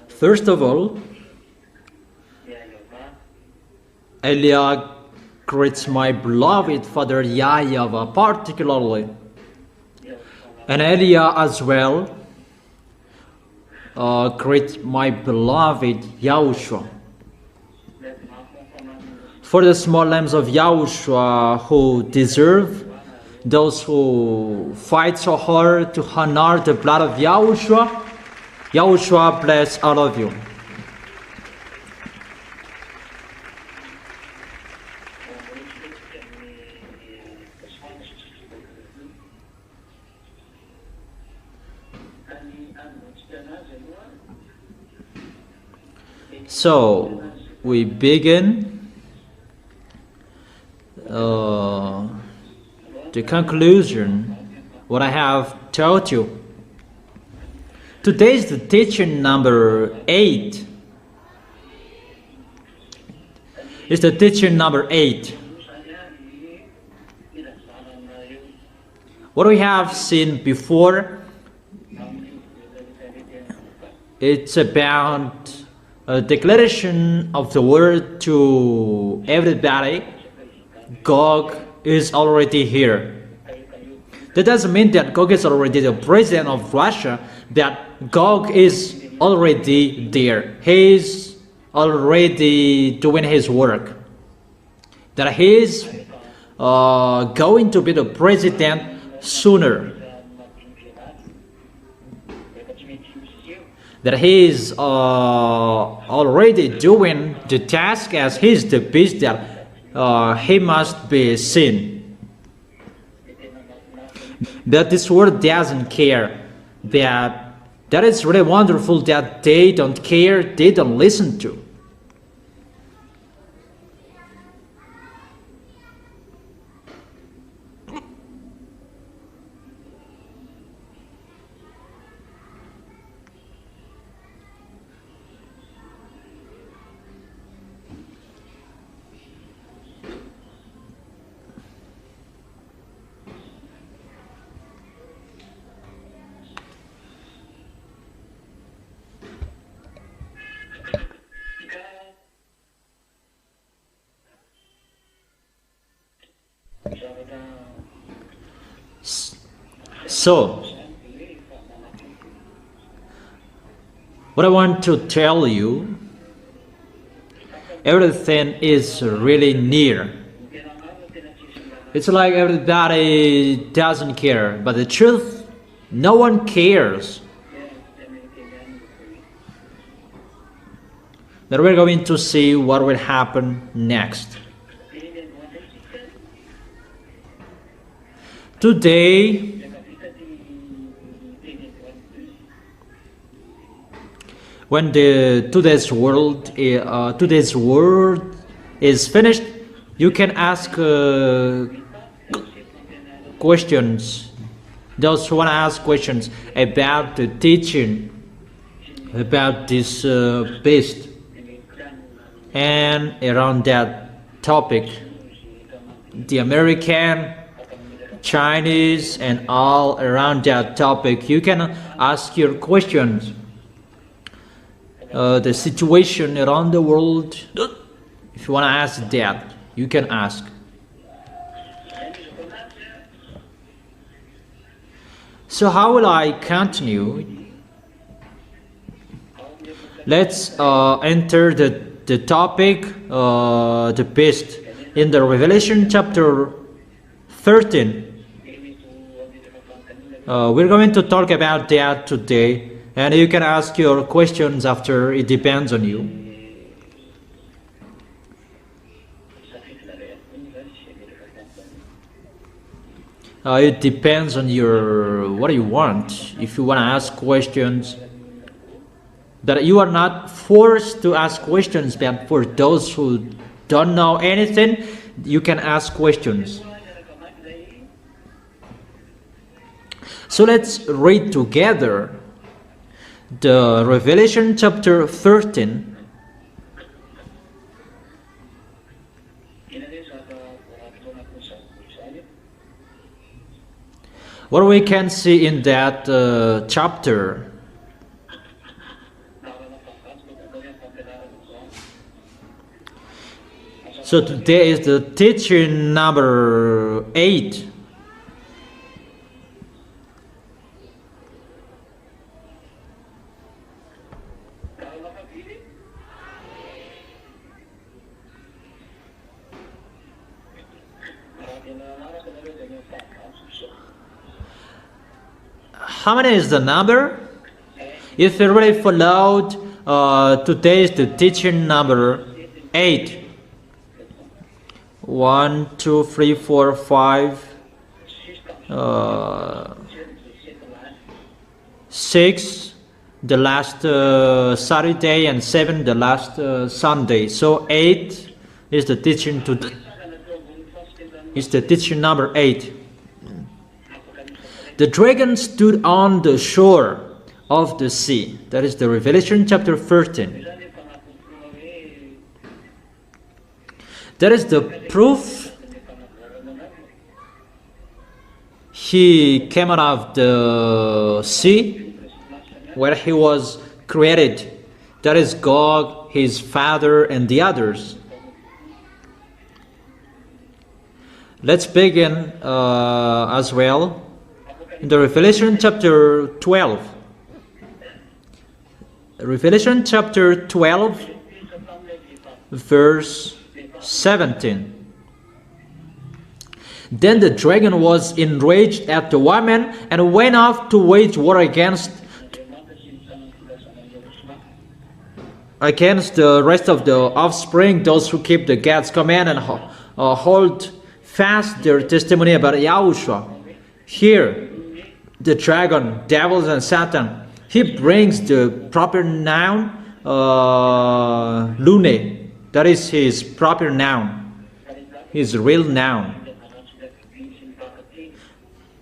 First of all, Eliah greets my beloved father YAHVAH particularly, and Eliah as well greets my beloved YAHOSHUAH. For the small lambs of YAHOSHUAH who deserve, those who fight so hard to honor the blood of YAHOSHUAH, YAHOSHUAH bless all of you. So we begin the conclusion, what I have taught you. Today is the teaching number 8. It's the teaching number 8. What we have seen before, it's about a declaration of the word to everybody. Gog is already here. That doesn't mean that Gog is already the president of Russia, that Gog is already there. He is already doing his work. That he is going to be the president sooner. That he is already doing the task as he is the beast that he must be seen. But this world doesn't care. That is really wonderful that they don't care, they don't listen to. So, what I want to tell you, everything is really near. It's like everybody doesn't care, but the truth, no one cares. That we're going to see what will happen next. Today, when today's word is finished, you can ask questions. Those who want to ask questions about the teaching, about this beast, and around that topic, the American, Chinese, and all around that topic, you can ask your questions. The situation around the world, if you want to ask that, you can ask. So how will I continue? Let's enter the topic, the beast, in the Revelation chapter 13. We're going to talk about that today. And you can ask your questions after, it depends on you. It depends on what you want. If you want to ask questions, that you are not forced to ask questions, but for those who don't know anything, you can ask questions. So let's read together the Revelation chapter 13. What we can see in that chapter, so today is the teaching number 8. How many is the number? If you really followed, today is the teaching number 8. 1, 2, 3, 4, 5, 6 the last Saturday, and 7 the last Sunday. So 8 is the teaching today. Is the teaching number 8. The dragon stood on the shore of the sea. That is the Revelation chapter 13. That is the proof he came out of the sea where he was created. That is Gog, his father, and the others. Let's begin as well in the Revelation chapter 12. Revelation chapter 12, verse 17. Then the dragon was enraged at the woman and went off to wage war against the rest of the offspring, those who keep the God's command and hold fast their testimony about Yahushua. Here, the dragon, devils, and Satan, he brings the proper noun, lune. That is his proper noun, his real noun.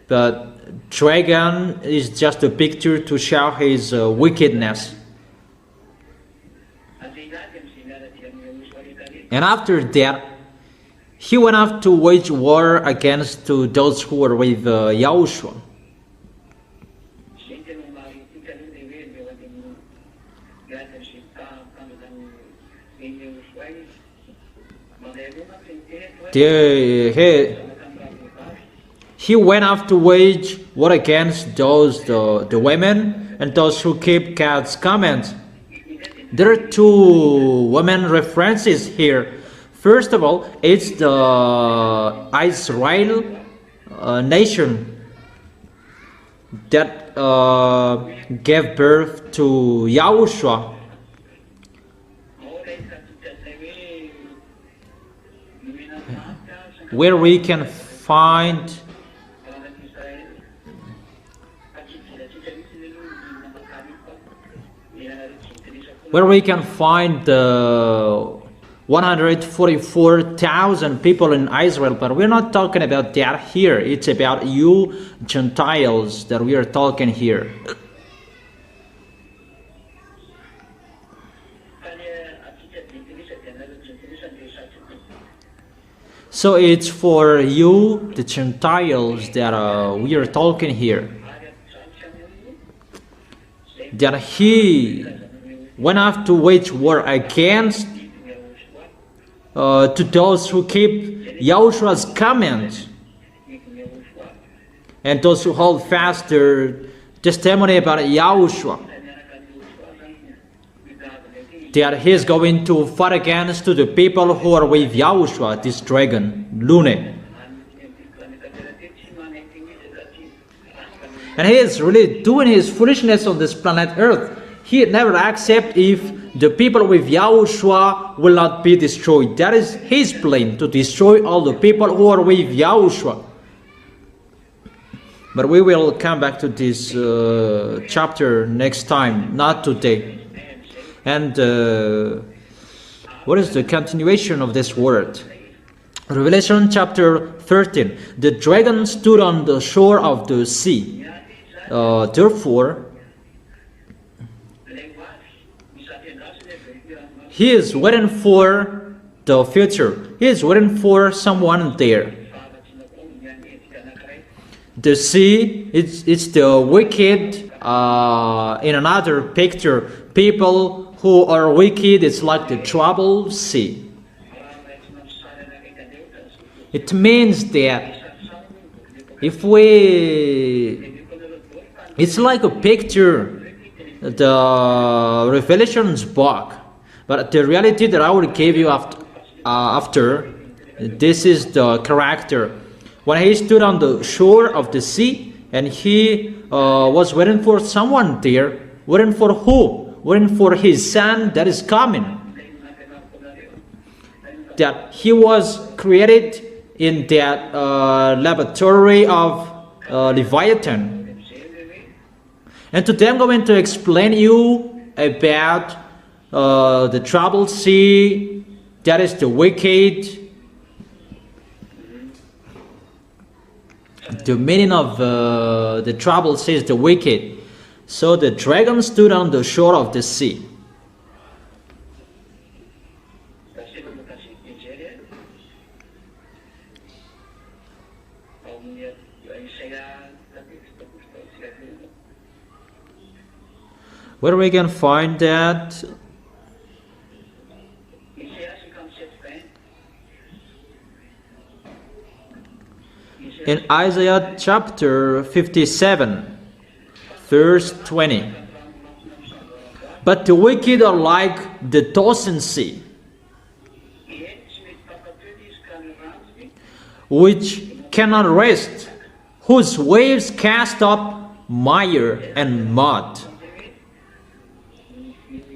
But dragon is just a picture to show his wickedness. And after that, he went off to wage war against those who were with Yahushua. He went off to wage war against those the women and those who keep God's commands. There are 2 women references here. First of all, it's the Israel nation that gave birth to Yahushua. Where we can find the 144,000 people in Israel, but we're not talking about that here. It's about you Gentiles that we are talking here. So it's for you, the Gentiles, that we are talking here. That he went off to wage war against to those who keep Yahushua's command and those who hold fast their testimony about Yahushua. That he is going to fight against to the people who are with Yahushua, this dragon, Lune. And he is really doing his foolishness on this planet Earth. He never accepts if the people with Yahushua will not be destroyed. That is his plan, to destroy all the people who are with Yahushua. But we will come back to this chapter next time, not today. And what is the continuation of this word? Revelation chapter 13. The dragon stood on the shore of the sea. Therefore, he is waiting for the future. He is waiting for someone there. The sea, it's the wicked. In another picture, people who are wicked, it's like the troubled sea. It means that if we, it's like a picture, the Revelations book, but the reality that I will give you after, this is the character. When he stood on the shore of the sea, and he was waiting for someone there, waiting for who? Waiting for his son that is coming. That he was created in that laboratory of Leviathan. And today I'm going to explain you about the troubled sea, that is the wicked. The meaning of the troubled sea is the wicked. So the dragon stood on the shore of the sea. Where we can find that? In Isaiah chapter 57, verse 20. But the wicked are like the tossing sea, which cannot rest, whose waves cast up mire and mud.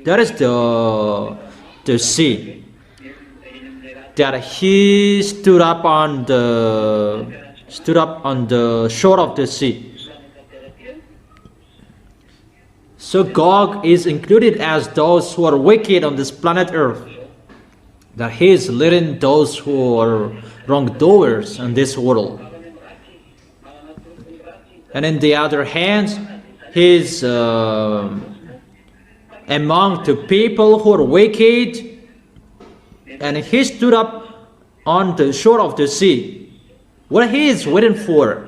That is the sea. That he stood up on the shore of the sea. So Gog is included as those who are wicked on this planet Earth. That he is leading those who are wrongdoers in this world. And in the other hand, he is among the people who are wicked, and he stood up on the shore of the sea. What he is waiting for?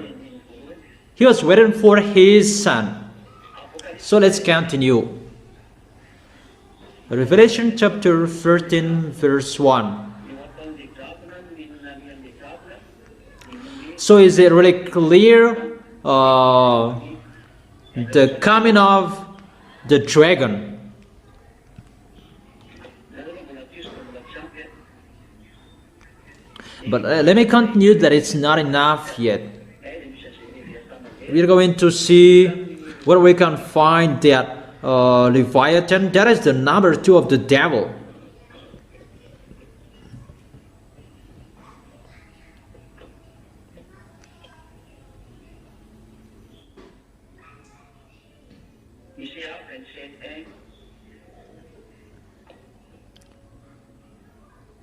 He was waiting for his son. So let's continue. Revelation chapter 13, verse 1. So is it really clear the coming of the dragon? But let me continue that it's not enough yet. We're going to see where we can find that Leviathan. That is the number 2 of the devil.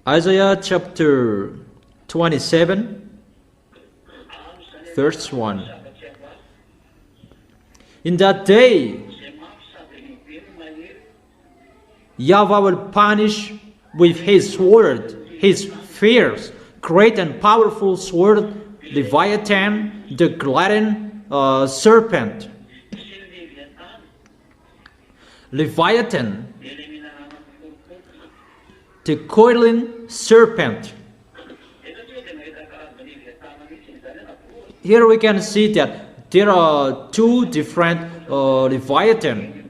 Isaiah chapter 27, verse 1. In that day, YAHVAH will punish with his sword, his fierce, great and powerful sword, Leviathan, the gliding serpent. Leviathan, the coiling serpent. Here we can see that there are 2 different Leviathan,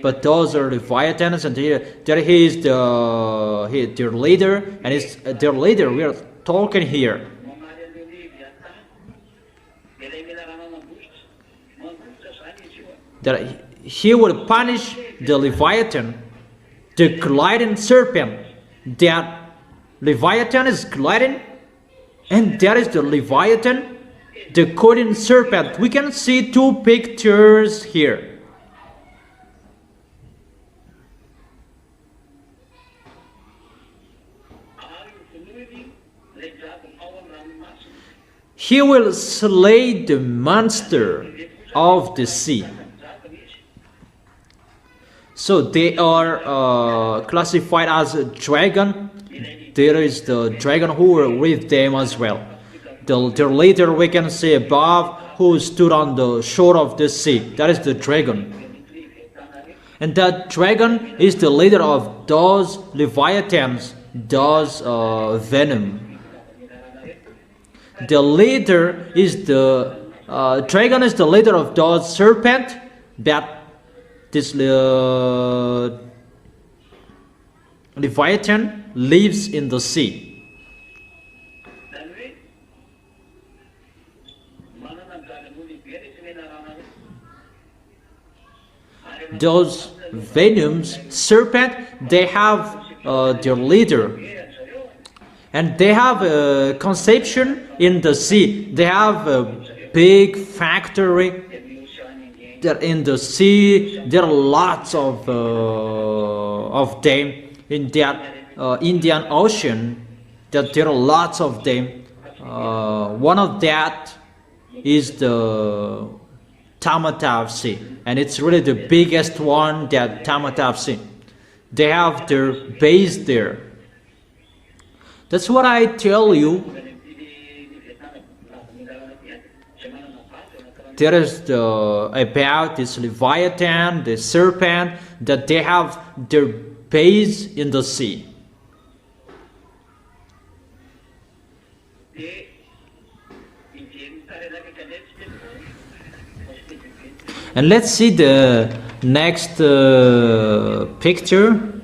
but those are Leviathans, and here he is their leader, and it's their leader we are talking here. That he will punish the Leviathan, the gliding serpent. That Leviathan is gliding, and that is the Leviathan, the coiling serpent. We can see 2 pictures here. He will slay the monster of the sea. So they are classified as a dragon. There is the dragon who will with them as well. their leader we can see above, who stood on the shore of the sea. That is the dragon. And that dragon is the leader of those leviathans, those venom. The leader is the dragon is the leader of those serpent that this leviathan lives in the sea. Those venoms, serpent, they have their leader, and they have a conception in the sea. They have a big factory that in the sea. There are lots of them in that Indian Ocean. That there are lots of them. One of that is the Tamatav Sea, and it's really the biggest one, that Tamatav Sea. They have their base there. That's what I tell you. There is about this Leviathan, the serpent, that they have their base in the sea. And let's see the next picture.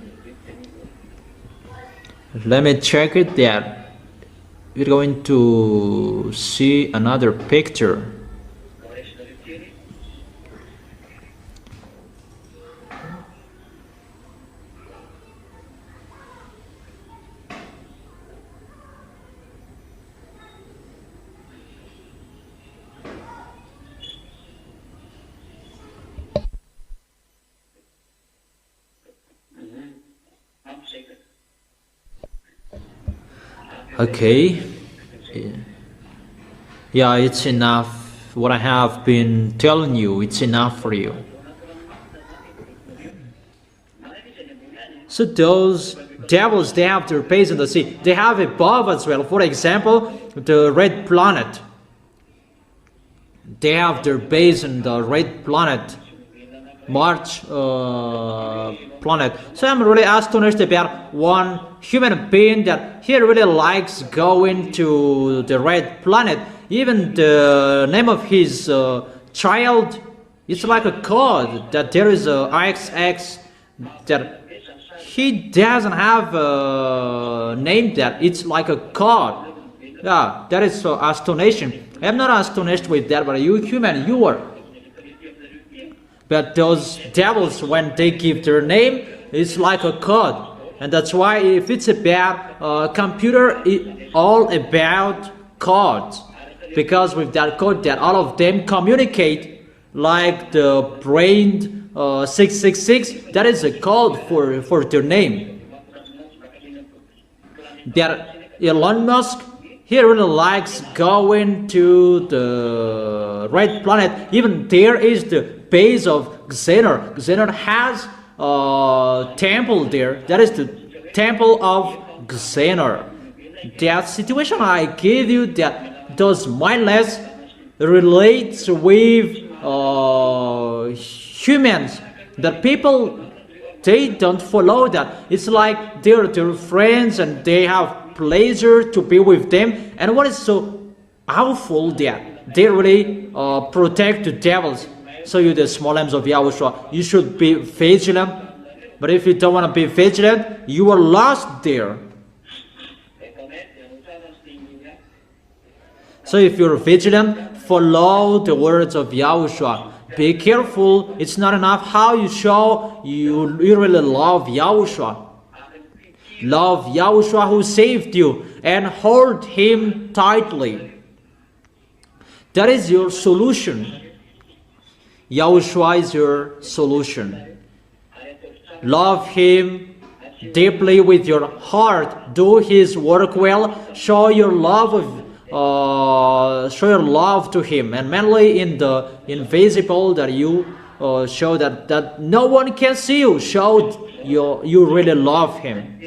Let me check it there. We're going to see another picture. Okay, yeah, it's enough. What I have been telling you, it's enough for you. So those devils, they have their base in the sea. They have above as well. For example, the red planet. They have their base in the red planet, March planet. So I'm really astonished about one human being that he really likes going to the red planet. Even the name of his child, it's like a code that there is a XX, that he doesn't have a name, that it's like a code. Yeah, that is so astonishing. I'm not astonished with that, but you human, you are. But those devils, when they give their name, it's like a code. And that's why if it's about computer, it's all about codes. Because with that code, that all of them communicate, like the brain 666, that is a code for their name. That Elon Musk, he really likes going to the red planet. Even there is the base of Xehanort. Xehanort has a temple there. That is the temple of Xehanort. That situation I gave you, that those mindless relates with humans. That people, they don't follow that. It's like they're their friends and they have pleasure to be with them. And what is so awful, that they really protect the devils. So you, the small lambs of Yahushua, you should be vigilant. But if you don't want to be vigilant, you are lost there. So if you're vigilant, follow the words of Yahushua. Be careful. It's not enough how you show you really love Yahushua. Love Yahushua who saved you and hold him tightly. That is your solution. Yahushua is your solution. Love him deeply with your heart. Do his work well. Show your love to him, and mainly in the invisible, that you show that no one can see you. Show you really love him.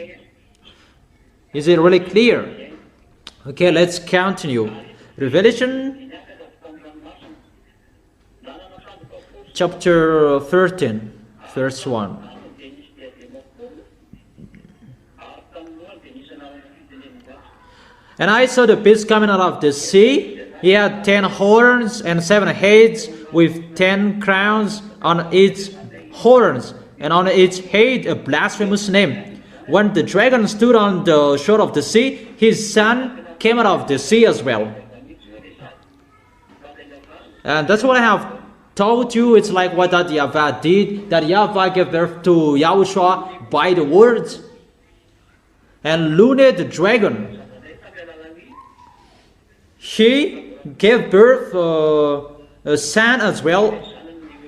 Is it really clear? Okay, let's continue. Revelation chapter 13, verse 1. And I saw the beast coming out of the sea. He had 10 horns and 7 heads, with 10 crowns on its horns, and on its head a blasphemous name. When the dragon stood on the shore of the sea, his son came out of the sea as well. And that's what I have told you. It's like what that YAHVAH did, that YAHVAH gave birth to Yahushua by the words. And Lune, the dragon, he gave birth a son as well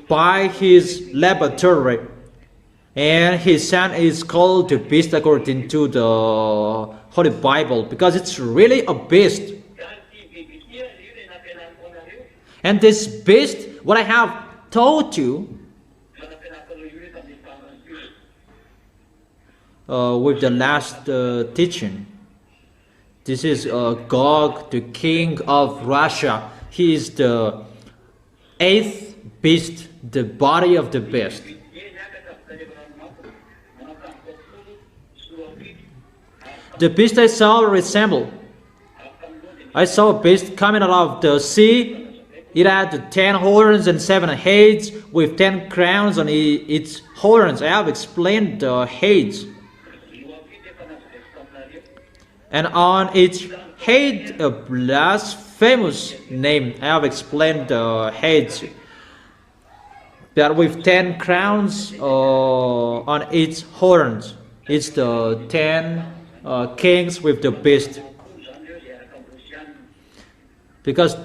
by his laboratory. And his son is called the beast according to the Holy Bible, because it's really a beast. And this beast, what I have told you with the last teaching, this is Gog, the king of Russia. He is the 8th beast, the body of the beast. The beast I saw resembled. I saw a beast coming out of the sea. It had 10 horns and 7 heads, with 10 crowns on its horns. I have explained the heads. And on its head a blasphemous name. I have explained the heads. That with 10 crowns on its horns. It's the 10 kings with the beast. Because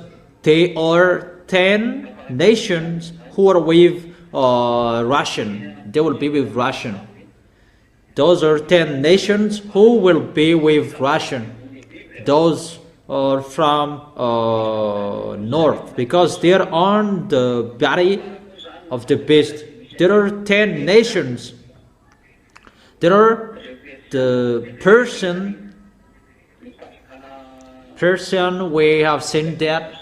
they are 10 nations who are with Russian. They will be with Russian. Those are 10 nations who will be with Russian. Those are from north, because they are on the body of the beast. There are 10 nations. There are the Persian, we have seen that.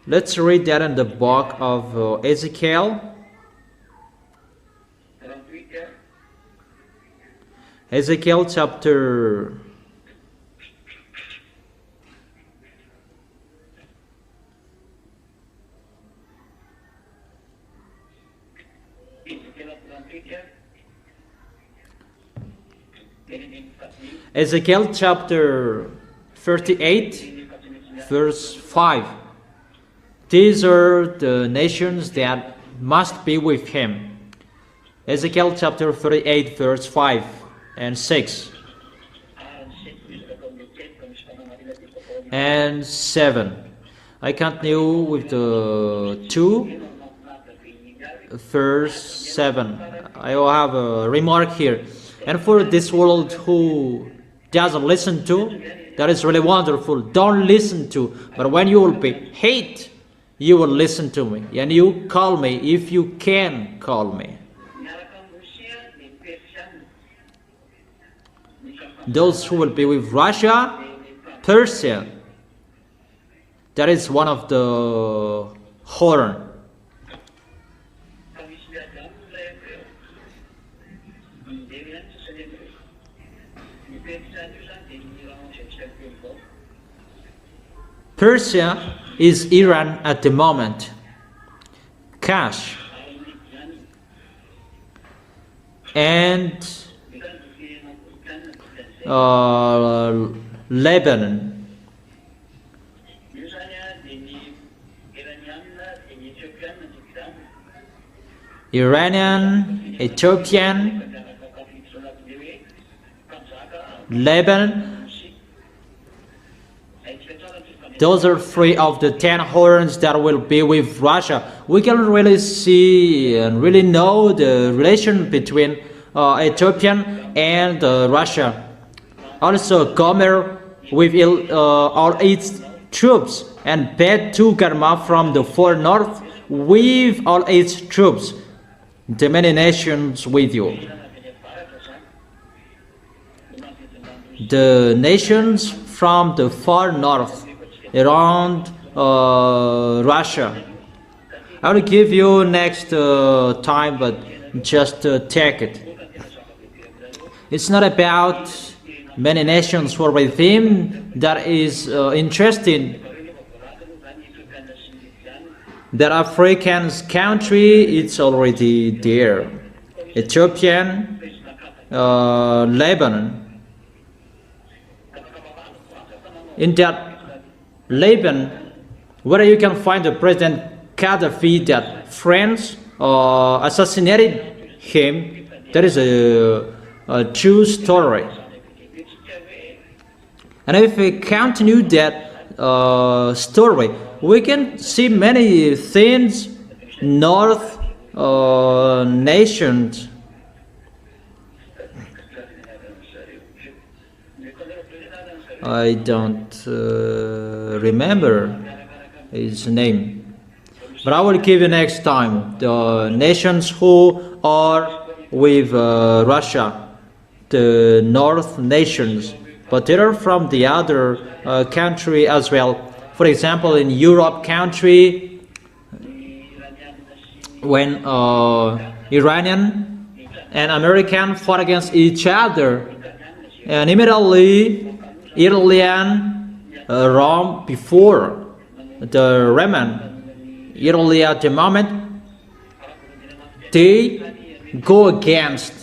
Let's read that in the book of Ezekiel. Ezekiel chapter 38, verse 5. These are the nations that must be with him. Ezekiel chapter 38, verse 5 and 6 and 7. I continue with the 2, verse 7. I will have a remark here. And for this world who doesn't listen to, that is really wonderful. Don't listen to. But when you will be hate, you will listen to me. And you call me if you can call me. Those who will be with Russia, Persia, that is one of the horn. Persia is Iran at the moment. Kash and Lebanon. Iranian, Ethiopian, Lebanon. Those are 3 of the 10 horns that will be with Russia. We can really see and really know the relation between Ethiopian and Russia. Also, Gomer with all its troops, and Bet Togarmah from the far north with all its troops. The many nations with you. the nations from the far north around Russia. I will give you next time, but just take it. It's not about many nations for with him that is interesting. That African country, it's already there. Ethiopian, Lebanon. In that Lebanon, where you can find the President Gaddafi that France assassinated him, that is a true story. And if we continue that story, we can see many things. North nations. I don't remember his name, but I will give you next time the nations who are with Russia, the North nations, but they are from the other country as well. For example, in Europe country, when Iranian and American fought against each other, and immediately Iranian Rome before the Roman, Italy at the moment, they go against.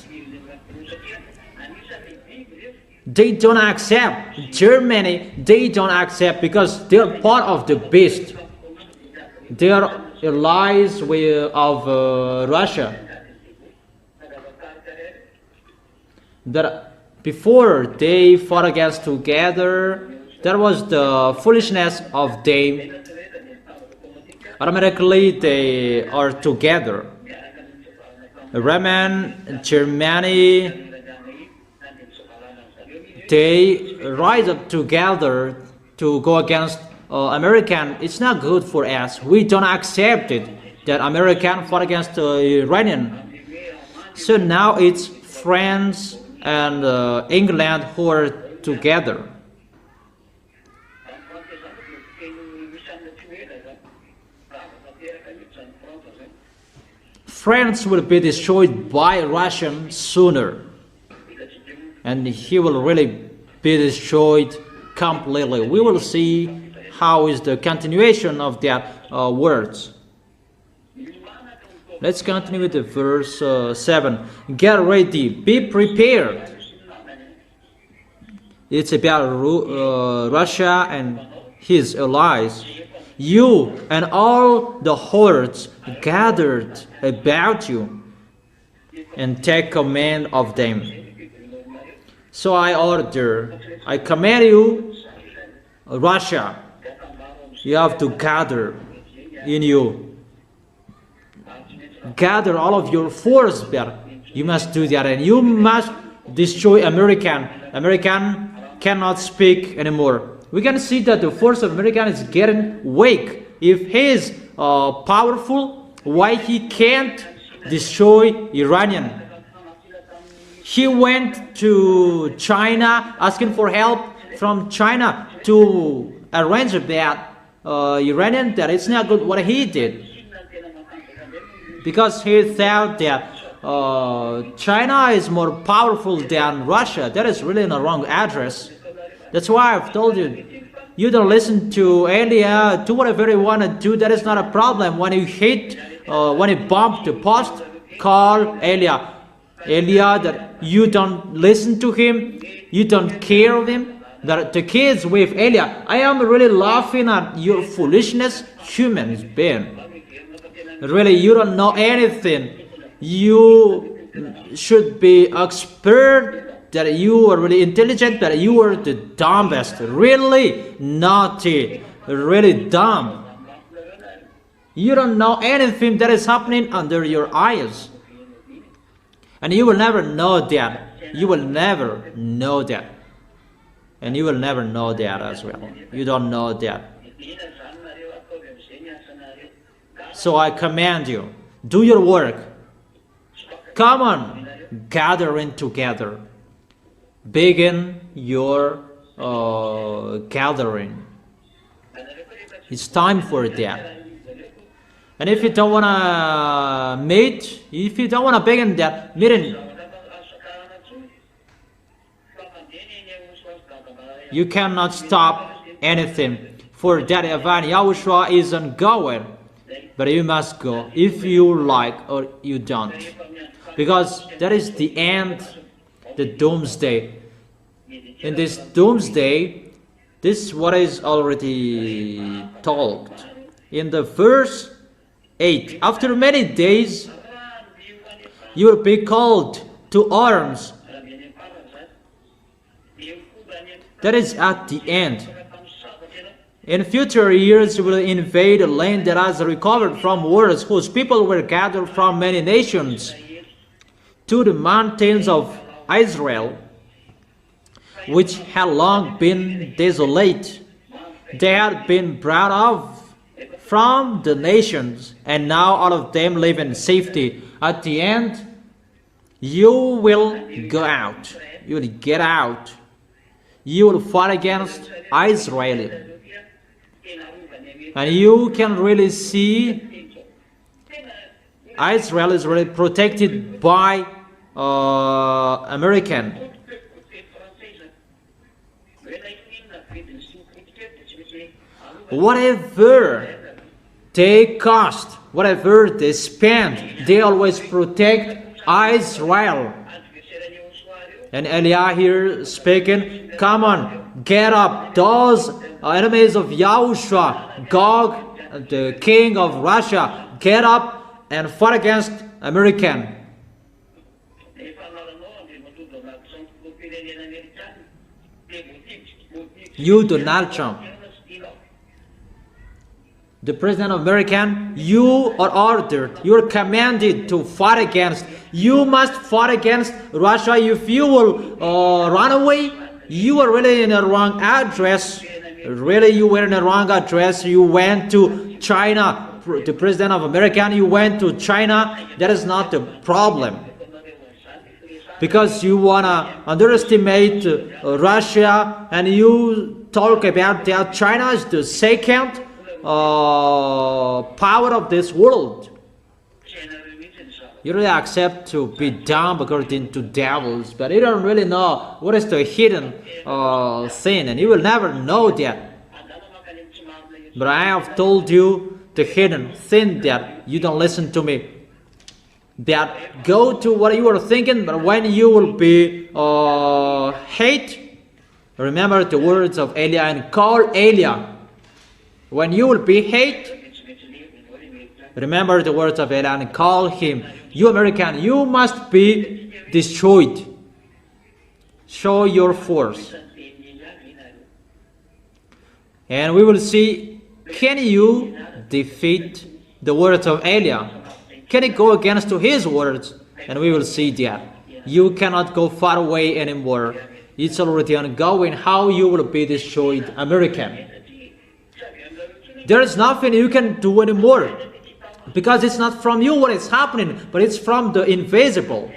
They don't accept Germany. They don't accept because they are part of the beast. They are allies of Russia. That before they fought against together, that was the foolishness of them. Automatically they are together. Roman, Germany, they rise up together to go against American. It's not good for us. We don't accept it that American fought against Iranian. So now it's France and England who are together. France will be destroyed by Russian sooner, and he will really be destroyed completely. We will see how is the continuation of that words. Let's continue with the verse 7. Get ready, be prepared. It's about Russia and his allies. You and all the hordes gathered about you, and take command of them. So I command you, Russia, you have to gather in you. Gather all of your force there. You must do that, and you must destroy American. American cannot speak anymore. We can see that the force of American is getting weak. If he is powerful, why he can't destroy Iranian? He went to China asking for help from China to arrange that Iranian, that it's not good what he did. Because he thought that China is more powerful than Russia. That is really in the wrong address. That's why I've told you, you don't listen to Elia, do whatever you want to do, that is not a problem. When you hit, when you bump the post, call Elia. Elia, that you don't listen to him, you don't care of him. That the kids with Elia, I am really laughing at your foolishness, humans being. Really, you don't know anything. You should be expert, that you are really intelligent, that you are the dumbest. Really naughty, really dumb. You don't know anything that is happening under your eyes. And you will never know that. You will never know that. And you will never know that as well. You don't know that. So I command you, do your work. Come on, gathering together. begin your gathering. It's time for that. And if you don't want to meet, if you don't want to begin that meeting, you cannot stop anything. For that event, Yahushua is ongoing. But you must go if you like or you don't. Because that is the end, the doomsday. In this doomsday, this is what is already talked. In the verse 8, after many days, you will be called to arms. That is at the end. In future years, you will invade a land that has recovered from wars, whose people were gathered from many nations to the mountains of Israel, which had long been desolate. They had been brought off from the nations, and now all of them live in safety. At the end, you will go out. You will get out. You will fight against Israel. And you can really see Israel is really protected by American. Whatever they cost, whatever they spend, they always protect Israel. And Eliah here speaking, come on, get up. Those enemies of Yahushua, Gog, the king of Russia, get up and fight against American. You, Donald Trump, the president of America, you are ordered, you are commanded to fight against. You must fight against Russia. If you will run away, you are really in the wrong address. Really, you were in the wrong address. You went to China, the president of America, you went to China. That is not the problem. Because you want to underestimate Russia and you talk about that China is the second power of this world. You really accept to be dumb according to devils, but you don't really know what is the hidden sin, and you will never know that. But I have told you the hidden sin that you don't listen to me. That go to what you are thinking, but when you will be hate, remember the words of Eliah and call Eliah. When you will be hate, remember the words of Eliah and call him. You American, you must be destroyed. Show your force. And we will see, can you defeat the words of Eliah? Can you go against to his words? And we will see that. You cannot go far away anymore. It's already ongoing how you will be destroyed, American. There is nothing you can do anymore. Because it's not from you what is happening, but it's from the invisible.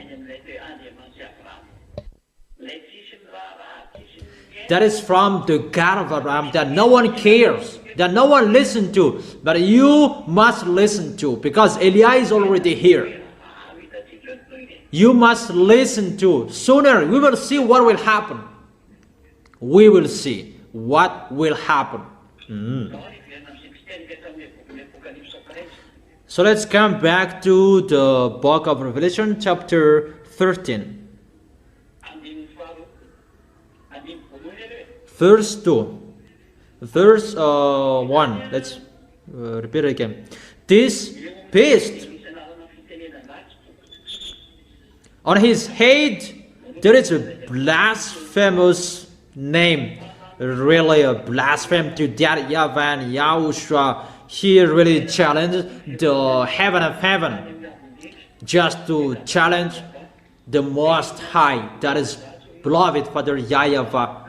That is from the God of Abraham that no one cares, that no one listens to, but you must listen to, because Eliah is already here. You must listen to. Sooner we will see what will happen. We will see what will happen. So let's come back to the book of Revelation, chapter 13. Verse 2. Verse 1. Let's repeat it again. This beast, on his head there is a blasphemous name. Really a blasphemy to that YAHVAH and YAHOSHUA. He really challenged the heaven of heaven just to challenge the Most High, that is beloved Father YAHVAH.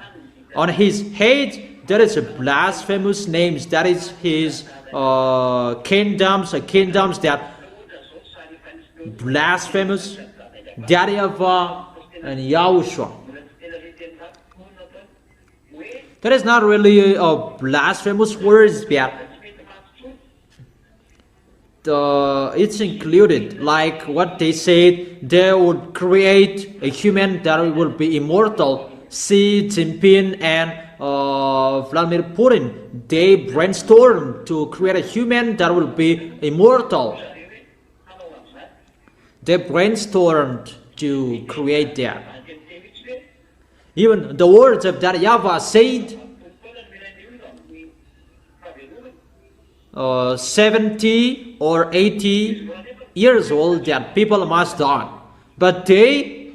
On his head there is a blasphemous name, that is his kingdoms that blasphemous, YAHVAH and YAHOSHUA. That is not really a blasphemous words, but it's included. Like what they said, they would create a human that will be immortal. Xi Jinping and Vladimir Putin, they brainstormed to create a human that will be immortal. They brainstormed to create that. Even the words of that YAHVAH said, 70 or 80 years old that people must die. But they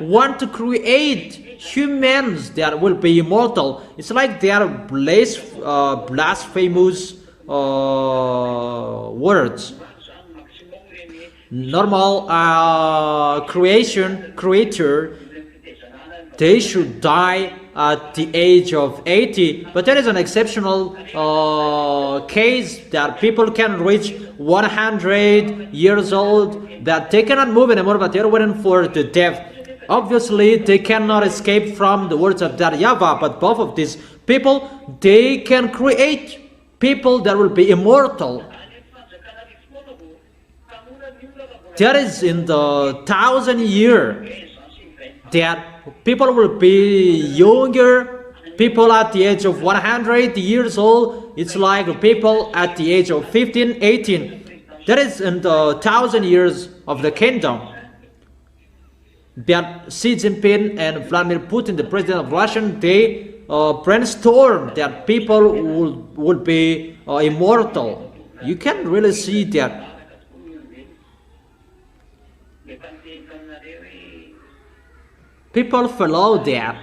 want to create humans that will be immortal. It's like they are blasphemous words. Normal creator, they should die at the age of 80, but there is an exceptional case that people can reach 100 years old, that they cannot move anymore, but they're waiting for the death. Obviously, they cannot escape from the words of that YAHVAH, but both of these people, they can create people that will be immortal. That is in the 1,000 year that people will be younger. People at the age of 100 years old, it's like people at the age of 15, 18. That is in the 1,000 years of the kingdom. But Xi Jinping and Vladimir Putin, the president of Russia, they brainstormed that people would be immortal. You can really see that. People follow that.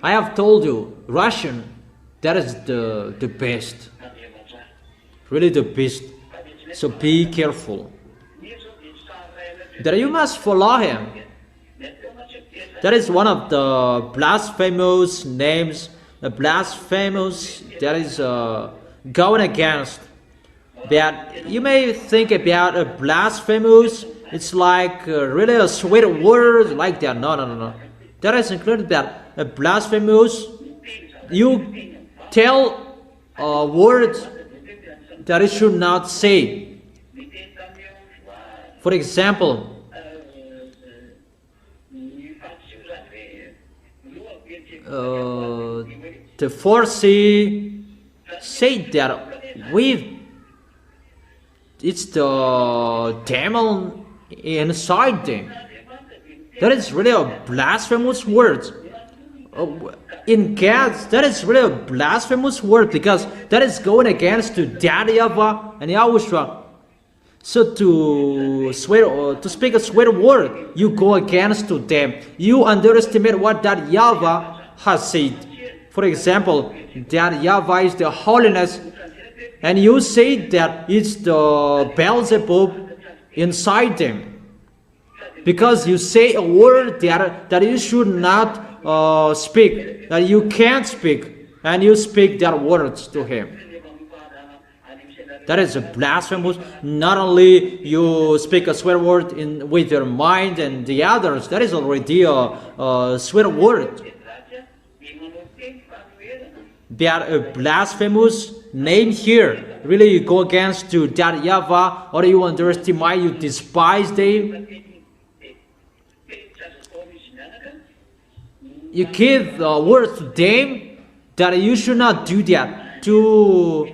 I have told you, Russian, that is the best. Really the best. So be careful. That you must follow him. That is one of the blasphemous names. The blasphemous that is going against. But you may think about a blasphemous. It's like really a sweet word like that. No. That is included that a blasphemous. You tell words that it should not say. For example, the Pharisee said that it's the demon inside them. That is really a blasphemous word. In cats, that is really a blasphemous word, because that is going against to YAHVAH and YAHOSHUA. So to speak a swear word, you go against to them. You underestimate what that YAHVAH has said. For example, that YAHVAH is the holiness, and you say that it's the Beelzebub inside them. Because you say a word that you should not speak, that you can't speak, and you speak that words to him. That is a blasphemous. Not only you speak a swear word with your mind and the others, that is already a swear word. They are a blasphemous name here. Really, you go against to that YAHVAH, or you underestimate, you despise them. You give words to them that you should not do that. To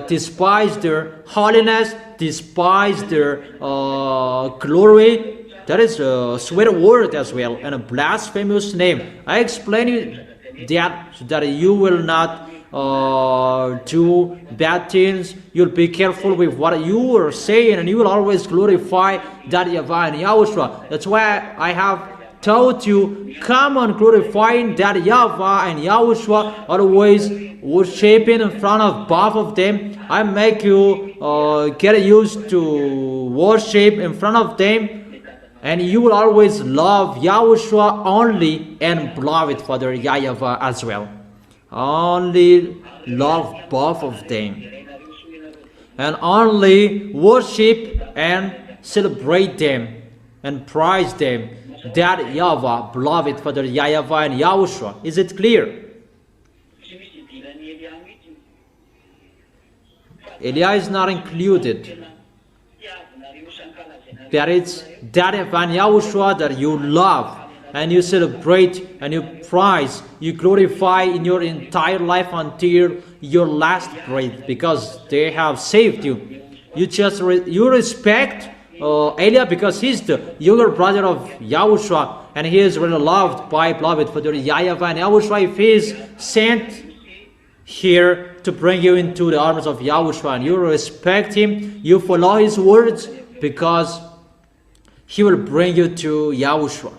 despise their holiness, despise their glory. That is a swear word as well, and a blasphemous name. I explain you that so that you will not do bad things. You'll be careful with what you are saying, and you will always glorify that YAHVAH and YAHOSHUA. That's why I have told you, come on glorifying that YAHVAH and YAHOSHUA, always worshiping in front of both of them. I make you get used to worship in front of them, and you will always love YAHOSHUA only and beloved Father YAHVAH as well. Only love both of them, and only worship and celebrate them and praise them. that YAHVAH, beloved Father YAHVAH and YAHOSHUA. Is it clear? Eliah is not included. That is that YAHVAH and YAHOSHUA that you love and you celebrate and you prize, you glorify in your entire life until your last breath, because they have saved you. You just you respect Eliah because he's the younger brother of YAHOSHUA, and he is really loved by beloved Father YAHVAH and YAHOSHUA. If he is sent here to bring you into the arms of YAHOSHUA, and you respect him, you follow his words, because he will bring you to YAHOSHUA.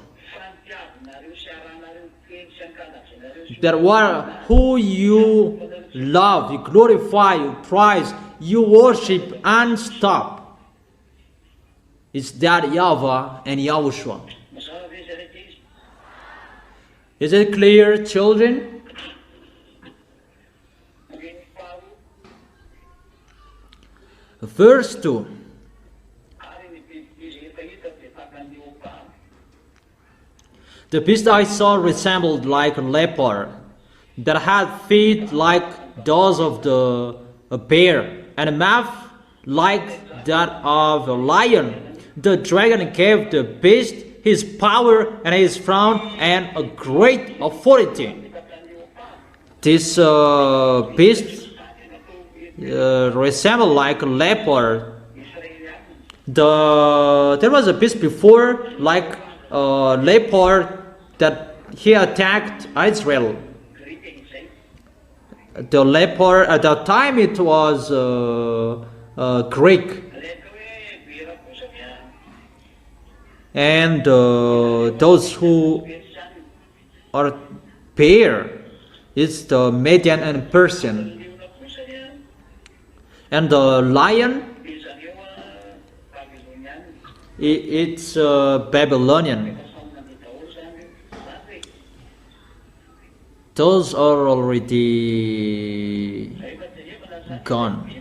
That who you love, you glorify, you praise, you worship and stop. It's that YAHVAH and YAHOSHUA. Is it clear, children? Verse 2. The beast I saw resembled like a leopard, that had feet like those of the bear, and a mouth like that of a lion. The dragon gave the beast his power and his throne and a great authority. This beast resembled like a leopard. There was a beast before like a leopard that he attacked Israel. The leopard, at that time it was Greek. And those who are bear, it's the Median and Persian. And the lion, it's Babylonian. Those are already gone.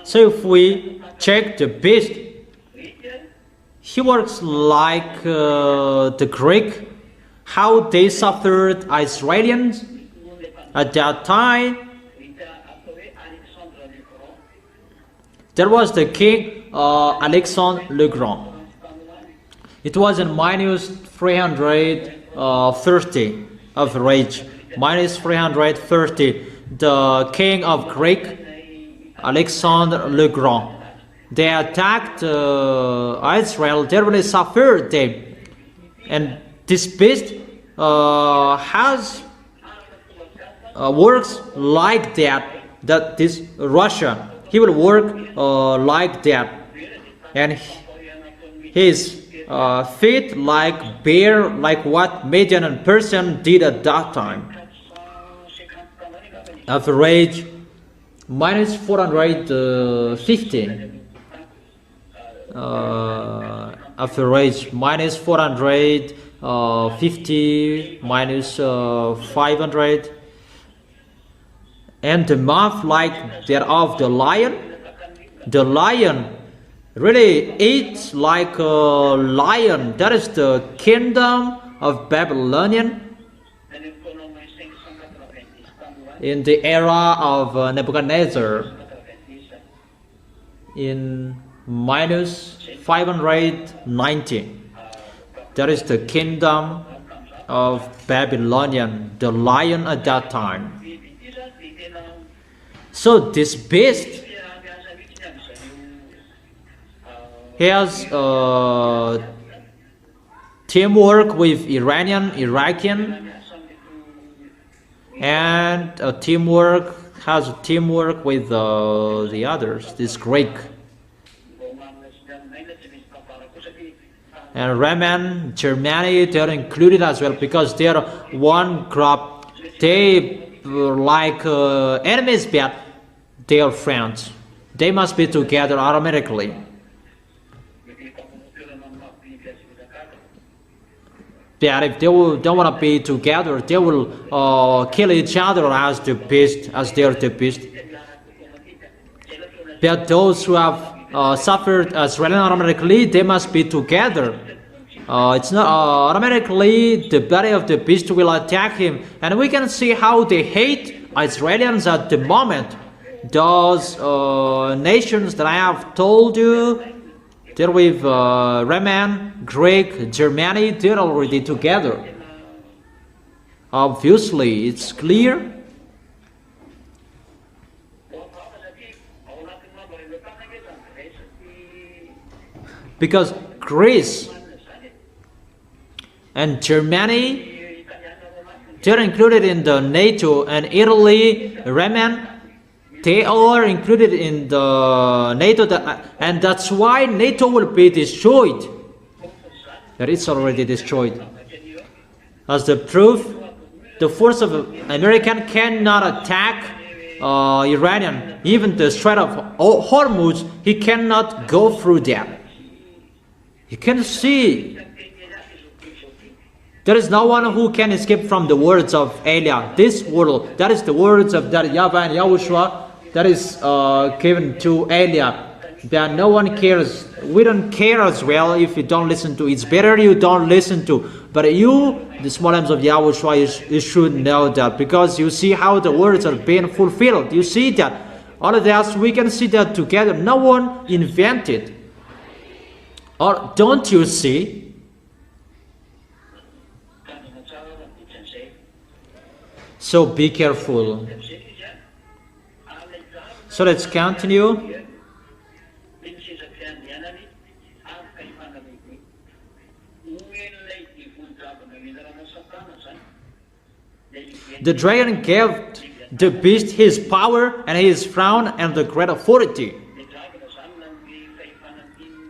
So if we check the beast, he works like the Greek, how they suffered Israelians at that time. There was the king Alexander the Grand. It was in minus 330 of age. Minus 330. The king of Greek, Alexander the Grand. They attacked Israel. They really suffered them. And this beast works like that. That this Russia, he will work like that. And his feet like bear, like what Median and Persian did at that time. Average minus 450. Average minus 450 minus 500. And the mouth like that of the lion. The lion really eats like a lion. That is the kingdom of Babylonian. In the era of Nebuchadnezzar, in minus 590. That is the kingdom of Babylonian, the lion at that time. So this beast, he has teamwork with Iraqian, and has a teamwork with the others, this Greek. And Roman, Germany, they are included as well, because they are one group. They like enemies, but they are friends. They must be together automatically. But if they don't want to be together, they will kill each other as the beast, as they are the beast. But those who have suffered as well automatically, they must be together. it's not automatically the body of the beast will attack him, and we can see how they hate Israelis at the moment. Those nations that I have told you, they're with Roman, Greek, Germany, they're already together. Obviously, it's clear. Because Greece and Germany, they're included in the NATO, and Italy, Roman, they are included in the NATO, and that's why NATO will be destroyed. That it's already destroyed. As the proof, the force of American cannot attack Iranian. Even the Strait of Hormuz, he cannot go through that. You can see there is no one who can escape from the words of Elia. This world, that is the words of that YAHVAH and YAHOSHUA that is given to Elia. That no one cares. We don't care as well if you don't listen to. It's better you don't listen to. But you, the small arms of YAHOSHUA, you should know that, because you see how the words are being fulfilled. You see that. All of that, we can see that together. No one invented. Or don't you see? So be careful. So let's continue. The dragon gave the beast his power and his crown and the great authority.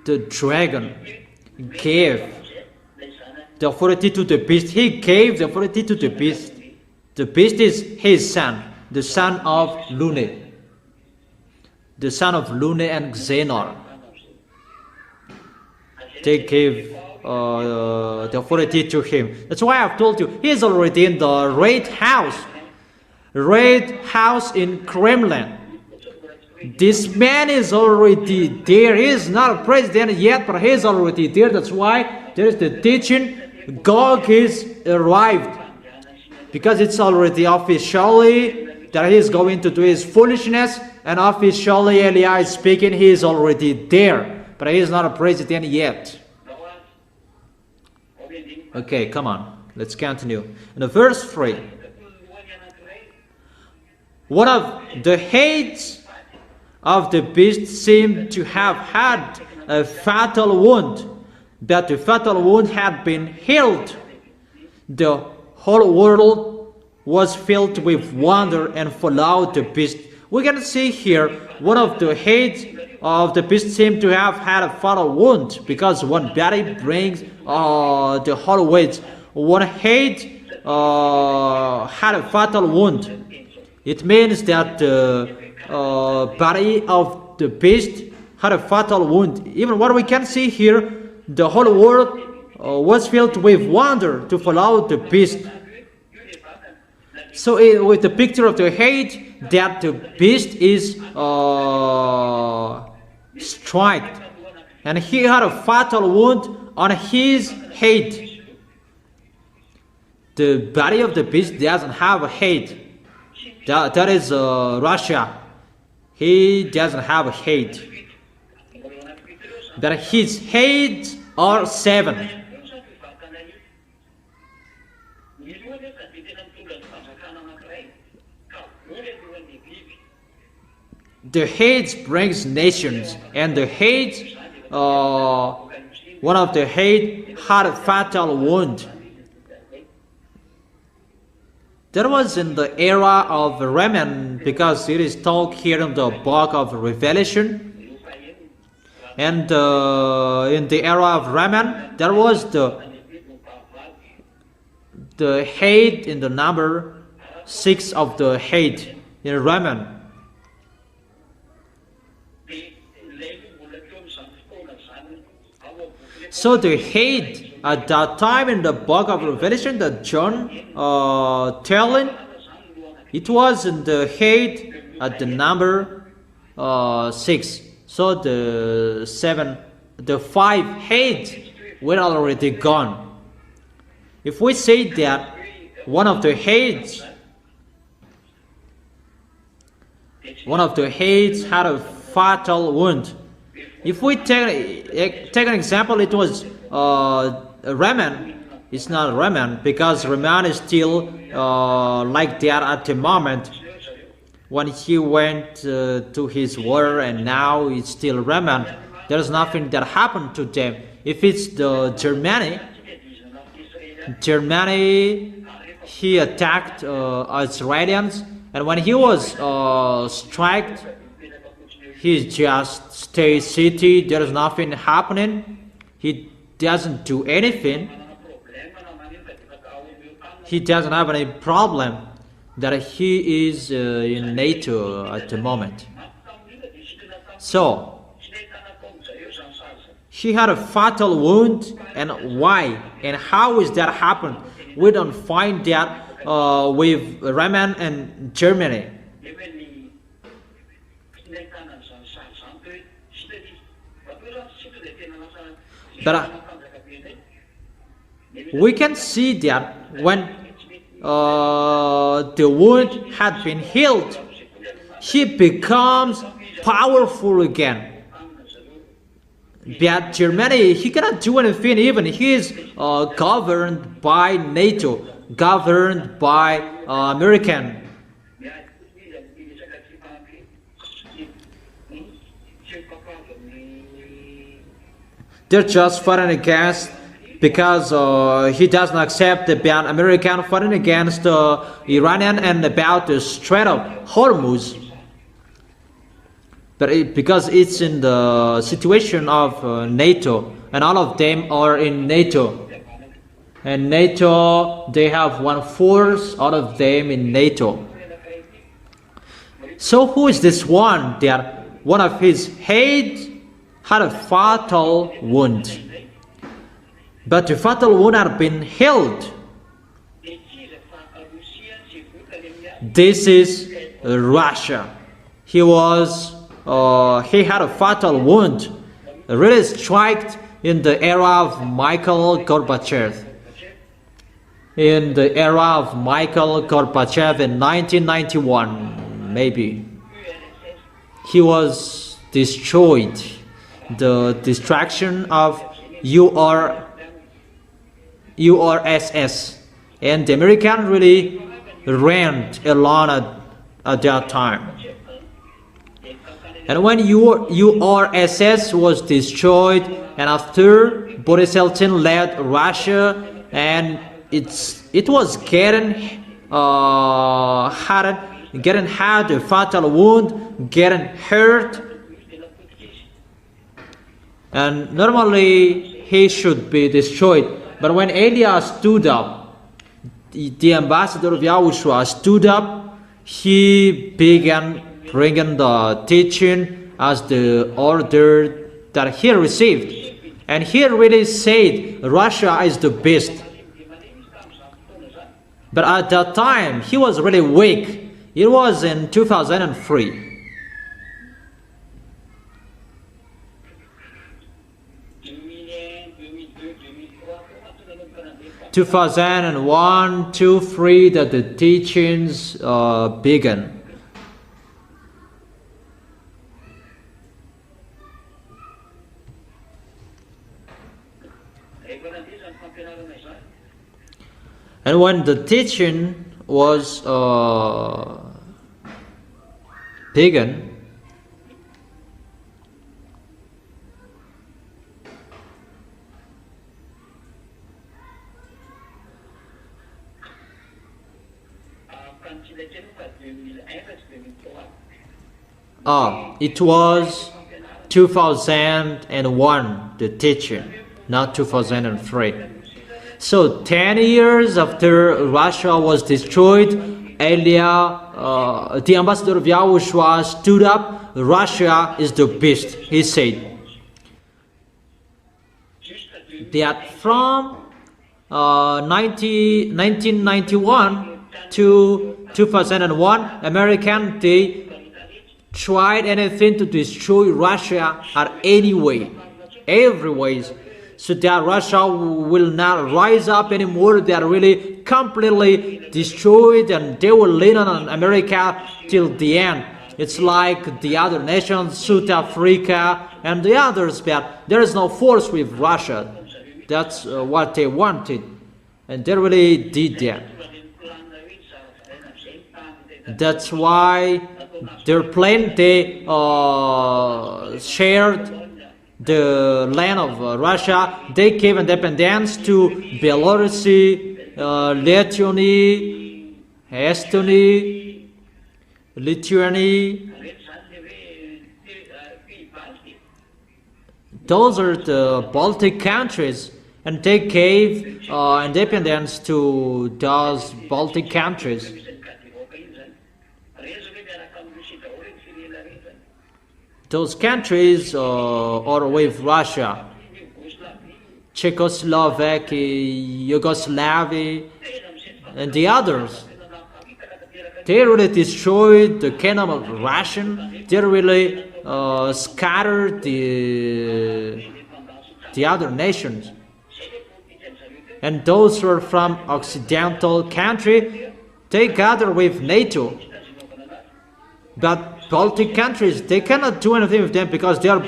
The dragon gave the authority to the beast. He gave the authority to the beast. The beast is his son, the son of Lune. The son of Lune and Xenor. They gave the authority to him. That's why I've told you, he is already in the Red House. Red House in Kremlin. This man is already there. He is not a president yet, but he is already there. That's why there is the teaching. Gog is arrived. Because it's already officially that he is going to do his foolishness. And officially Elia is speaking, he is already there. But he is not a president yet. Okay, come on. Let's continue. In the verse 3. One of the heads of the beast seemed to have had a fatal wound, but the fatal wound had been healed. The whole world was filled with wonder and followed the beast. We can see here one of the heads of the beast seemed to have had a fatal wound, because one body brings the whole weight. One head had a fatal wound. It means that the body of the beast had a fatal wound. Even what we can see here, the whole world was filled with wonder to follow the beast. So with the picture of the head, that the beast is struck, and he had a fatal wound on his head. The body of the beast doesn't have a head. That is Russia. He doesn't have a head. But his heads are 7. The heads brings nations, and the heads, one of the head had a fatal wound. That was in the era of Raman, because it is talked here in the book of Revelation. And in the era of Raman, there was the head in the number 6 of the head in Raman. So the head at that time in the book of Revelation that John telling, it was in the head at the number 6. So the 5 heads were already gone. If we say that one of the heads had a fatal wound, if we take an example, it was Raman. It's not Raman, because Raman is still like that at the moment when he went to his war, and now it's still Raman. There's nothing that happened to them. If it's the Germany, he attacked Israelis, and when he was struck, he just stays city. There's nothing happening. He doesn't do anything. He doesn't have any problem that he is in NATO at the moment. So he had a fatal wound, and why and how is that happened? We don't find that with Raman and Germany. But we can see that when the wound had been healed, he becomes powerful again. But Germany, he cannot do anything. Even he is governed by NATO, governed by American. They're just fighting against, because he doesn't accept the American fighting against Iranian and about the Strait of Hormuz. But because it's in the situation of NATO, and all of them are in NATO. And NATO, they have 1/4 out of them in NATO. So who is this one that one of his head had a fatal wound? But the fatal wound had been healed. This is Russia. He had a fatal wound, really struck in the era of Mikhail Gorbachev. In the era of Mikhail Gorbachev in 1991, maybe. He was destroyed. The destruction of URSS, and the American really ran alone at that time. And when URSS was destroyed, and after Boris Yeltsin led Russia, and it was getting had a fatal wound, getting hurt, and normally he should be destroyed. But when Elias stood up, the ambassador of Yahushua stood up, he began bringing the teaching as the order that he received. And he really said Russia is the best. But at that time, he was really weak. It was in 2003. 2001, 2, 3 that the teachings began. And when the teaching was began, it was 2001, the teaching, not 2003. So 10 years after Russia was destroyed, the ambassador of Yahushua stood up. Russia is the best, he said. That from 1991 to 2001, American, they tried anything to destroy Russia at any way, every ways. so that Russia will not rise up anymore. They are really completely destroyed, and they will lean on America till the end. It's like the other nations, South Africa and the others, but there is no force with Russia. That's what they wanted, and they really did that. That's why their plan, they shared the land of Russia. They gave independence to Belarus, Lithuania, Estonia, Lithuania. Those are the Baltic countries, and they gave independence to those Baltic countries. Those countries are with Russia: Czechoslovakia, Yugoslavia, and the others. They really destroyed the kingdom of Russia. They really scattered the other nations. And those who are from Occidental country, they gather with NATO. But Baltic countries, they cannot do anything with them because they are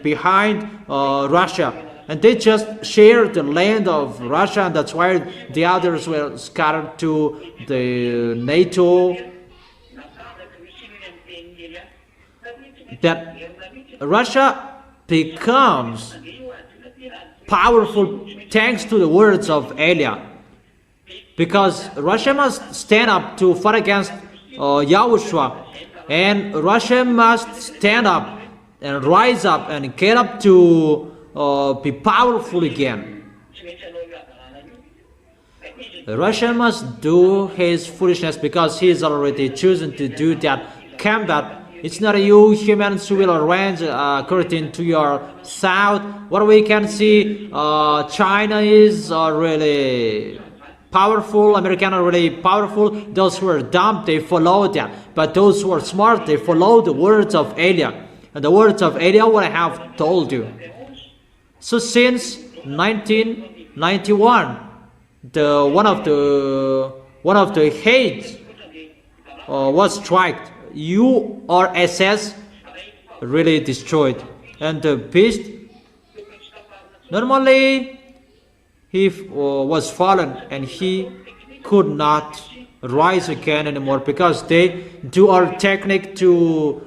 behind Russia. And they just share the land of Russia, and that's why the others were scattered to the NATO. That Russia becomes powerful thanks to the words of Elia. Because Russia must stand up to fight against YAHOSHUA. And Russia must stand up and rise up and get up to be powerful again. Russia must do his foolishness because he is already chosen to do that combat. It's not you humans who will arrange according to your south. What we can see, China is really powerful, Americans are really powerful. Those who are dumb, they follow that. But those who are smart, they follow the words of Elia. And the words of Elia, what I have told you. So since 1991, one of the heads was struck. URSS really destroyed, and the beast normally he was fallen, and he could not rise again anymore because they do our technique to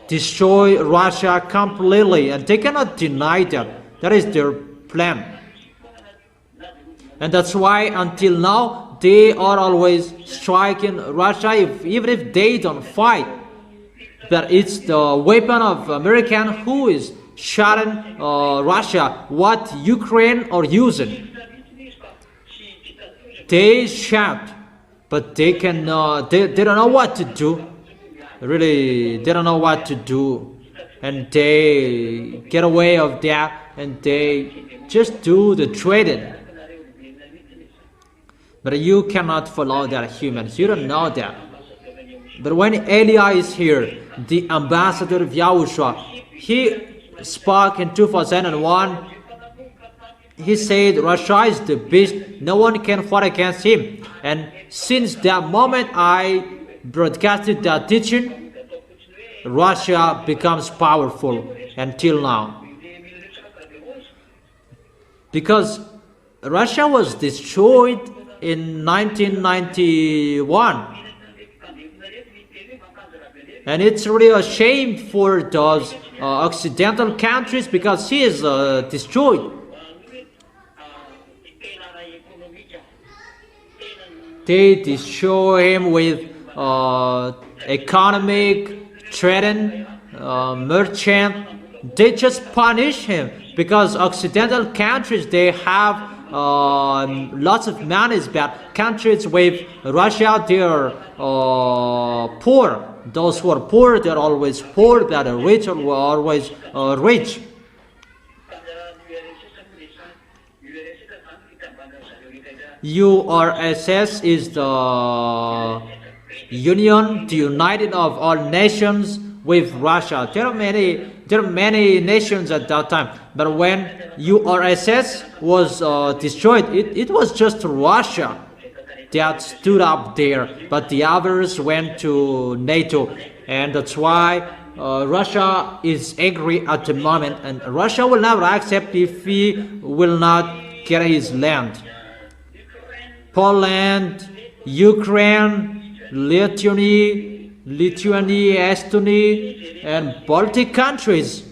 destroy Russia completely, and they cannot deny that. That is their plan. And that's why until now they are always striking Russia, even if they don't fight. But it's the weapon of American who is shooting Russia, what Ukraine are using. They shout, but they don't know what to do. Really, they don't know what to do. And they get away of that, and they just do the trading. But you cannot follow that, humans. You don't know that. But when Elia is here, the ambassador of YAHOSHUA, he spoke in 2001. He said Russia is the beast. No one can fight against him. And since that moment I broadcasted that teaching, Russia becomes powerful until now. Because Russia was destroyed in 1991, and it's really a shame for those Occidental countries because he is destroyed. They destroy him with economic, trading, merchant. They just punish him because Occidental countries, they have lots of money, but countries with Russia, they are poor. Those who are poor, they are always poor, but the rich are always rich. URSS is the union, the united of all nations with Russia. There are many There are many nations at that time. But when URSS was destroyed, it was just Russia that stood up there. But the others went to NATO. And that's why Russia is angry at the moment. And Russia will never accept if he will not get his land. Poland, Ukraine, Lithuania, Estonia, and Baltic countries,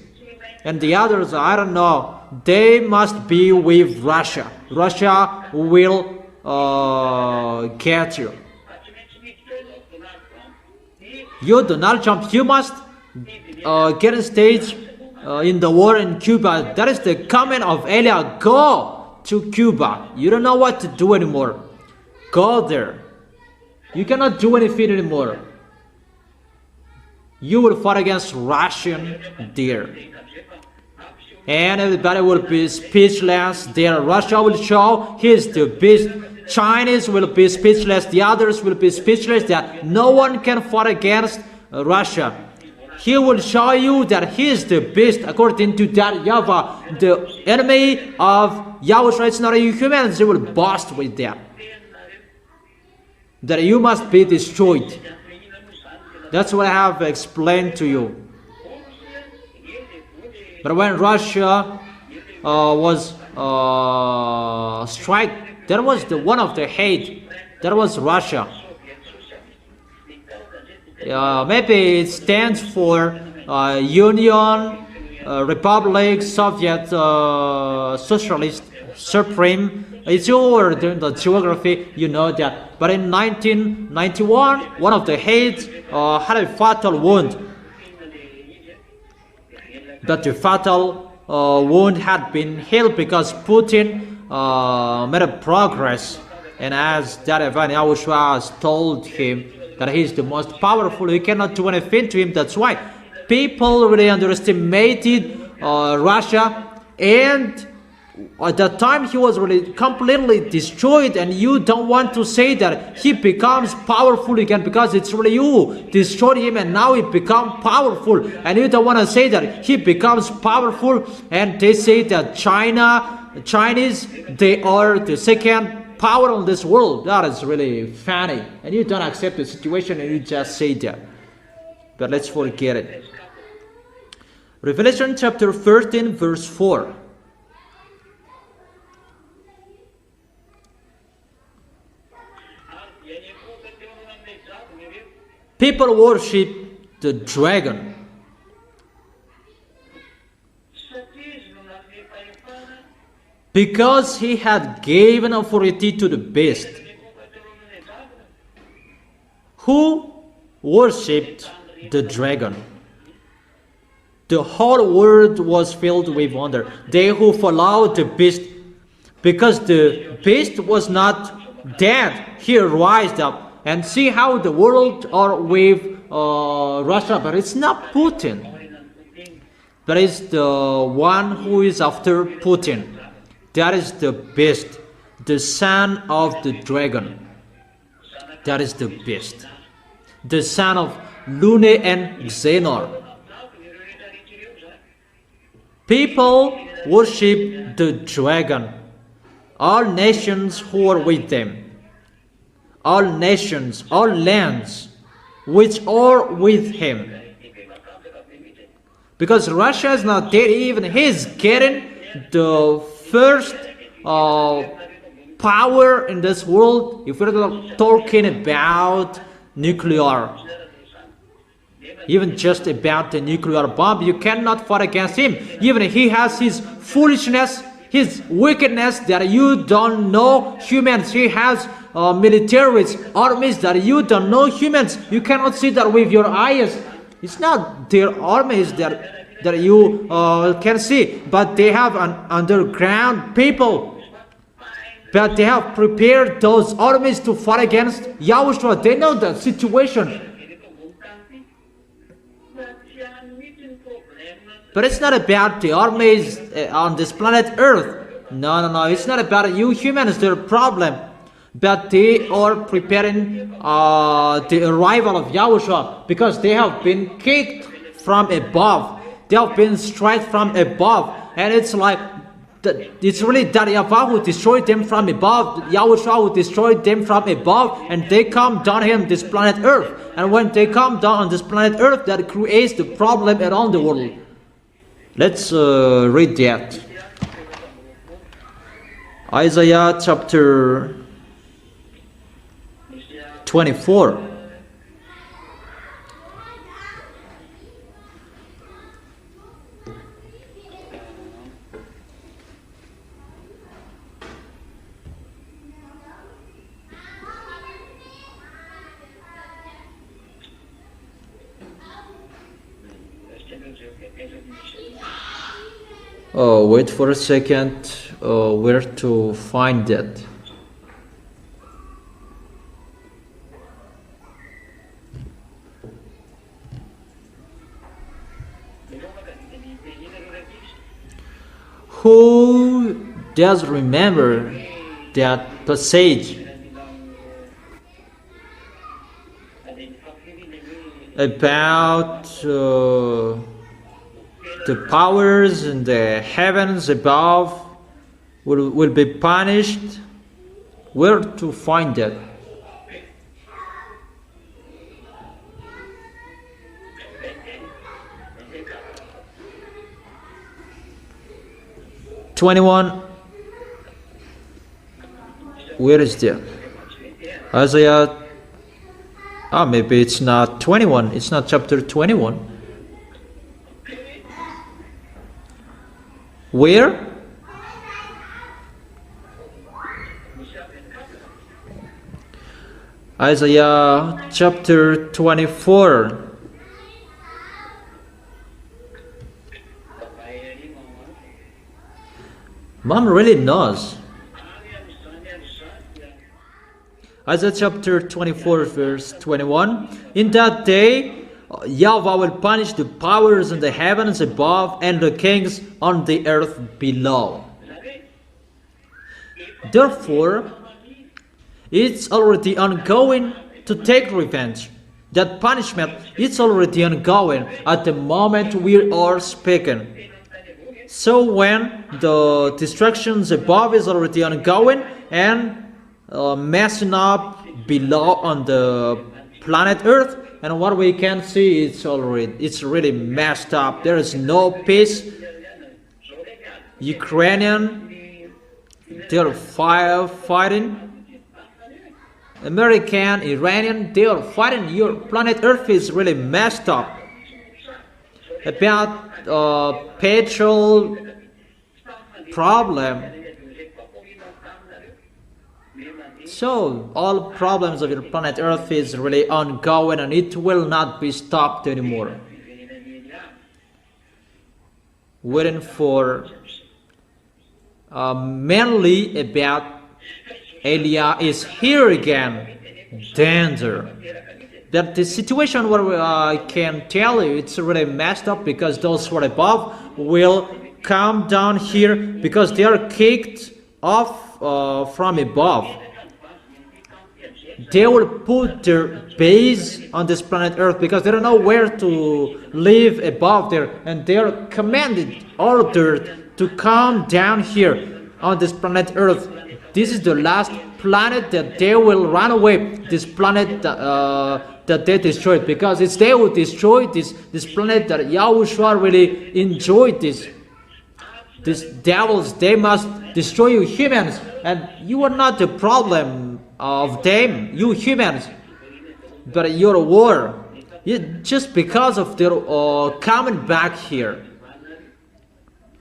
and the others, I don't know, they must be with Russia. Russia will get you. You, Donald Trump, you must get a stage in the war in Cuba. That is the comment of Elia. Go to Cuba. You don't know what to do anymore. Go there. You cannot do anything anymore. You will fight against Russian there. And everybody will be speechless there. Russia will show he is the beast. Chinese will be speechless. The others will be speechless that no one can fight against Russia. He will show you that he is the beast according to that YAHVAH. The enemy of YAHOSHUA is not a human. They will burst with that. That you must be destroyed. That's what I have explained to you. But when Russia was struck, that was the one of the hate. That was Russia. Maybe it stands for Union, Republic, Soviet, Socialist, Supreme. It's over during the geography, you know that. But in 1991, one of the heads had a fatal wound. But the fatal wound had been healed because Putin made a progress. And as that event, YAHOSHUA has told him that he is the most powerful, he cannot do anything to him. That's why people really underestimated Russia, and at that time he was really completely destroyed, and you don't want to say that he becomes powerful again because it's really you destroyed him and now he becomes powerful, and you don't want to say that he becomes powerful. And they say that Chinese, they are the second power on this world. That is really funny, and you don't accept the situation and you just say that. But let's forget it. Revelation chapter 13 verse 4. People worship the dragon because he had given authority to the beast. Who worshipped the dragon? The whole world was filled with wonder. They who followed the beast, because the beast was not dead, he rised up. And see how the world are with Russia, but it's not Putin. But it's the one who is after Putin. That is the beast, the son of the dragon. That is the beast, the son of Lune and Xenor. People worship the dragon. All nations who are with them. All nations, all lands, which are with him. Because Russia is not dead, even he is getting the first power in this world. If we're talking about nuclear, even just about the nuclear bomb, you cannot fight against him. Even he has his foolishness, his wickedness that you don't know humans. He has militaries, armies that you don't know humans. You cannot see that with your eyes. It's not their armies that you can see, but they have an underground people. But they have prepared those armies to fight against YAHOSHUA. They know the situation. But it's not about the armies on this planet Earth. No. It's not about you humans, their problem. But they are preparing the arrival of YAHOSHUA because they have been kicked from above. They have been straight from above. And it's like, it's really that YAHVAH who destroyed them from above. YAHOSHUA who destroyed them from above. And they come down here on this planet Earth. And when they come down on this planet Earth, that creates the problem around the world. Let's read that. Isaiah chapter 24. Oh, wait for a second. Where to find that? Who does remember that passage about the powers in the heavens above will be punished? Where to find that? Where is that? Isaiah. Maybe it's not 21. It's not chapter 21. Where? Isaiah chapter 24. Mom really knows. Isaiah chapter 24 verse 21. In that day, YAHVAH will punish the powers in the heavens above and the kings on the earth below. Therefore, it's already ongoing to take revenge. That punishment is already ongoing at the moment we are speaking. So when the destructions above is already ongoing and messing up below on the planet Earth, and what we can see, it's really messed up. There is no peace. Ukrainian, they're fighting. American, Iranian, they are fighting. Your planet Earth is really messed up. About petrol problem. So all problems of your planet Earth is really ongoing and it will not be stopped anymore. Waiting for mainly about Elia is here again. Danger. That the situation where I can tell you it's really messed up because those who are above will come down here because they are kicked off from above. They will put their base on this planet Earth because they don't know where to live above there, and they are commanded, ordered to come down here on this planet Earth. This is the last planet that they will run away. This planet that they destroyed, because it's they who destroyed this planet that YAHOSHUA really enjoyed this. These devils, they must destroy you humans, and you are not the problem of them, you humans, but your war. Just because of their coming back here.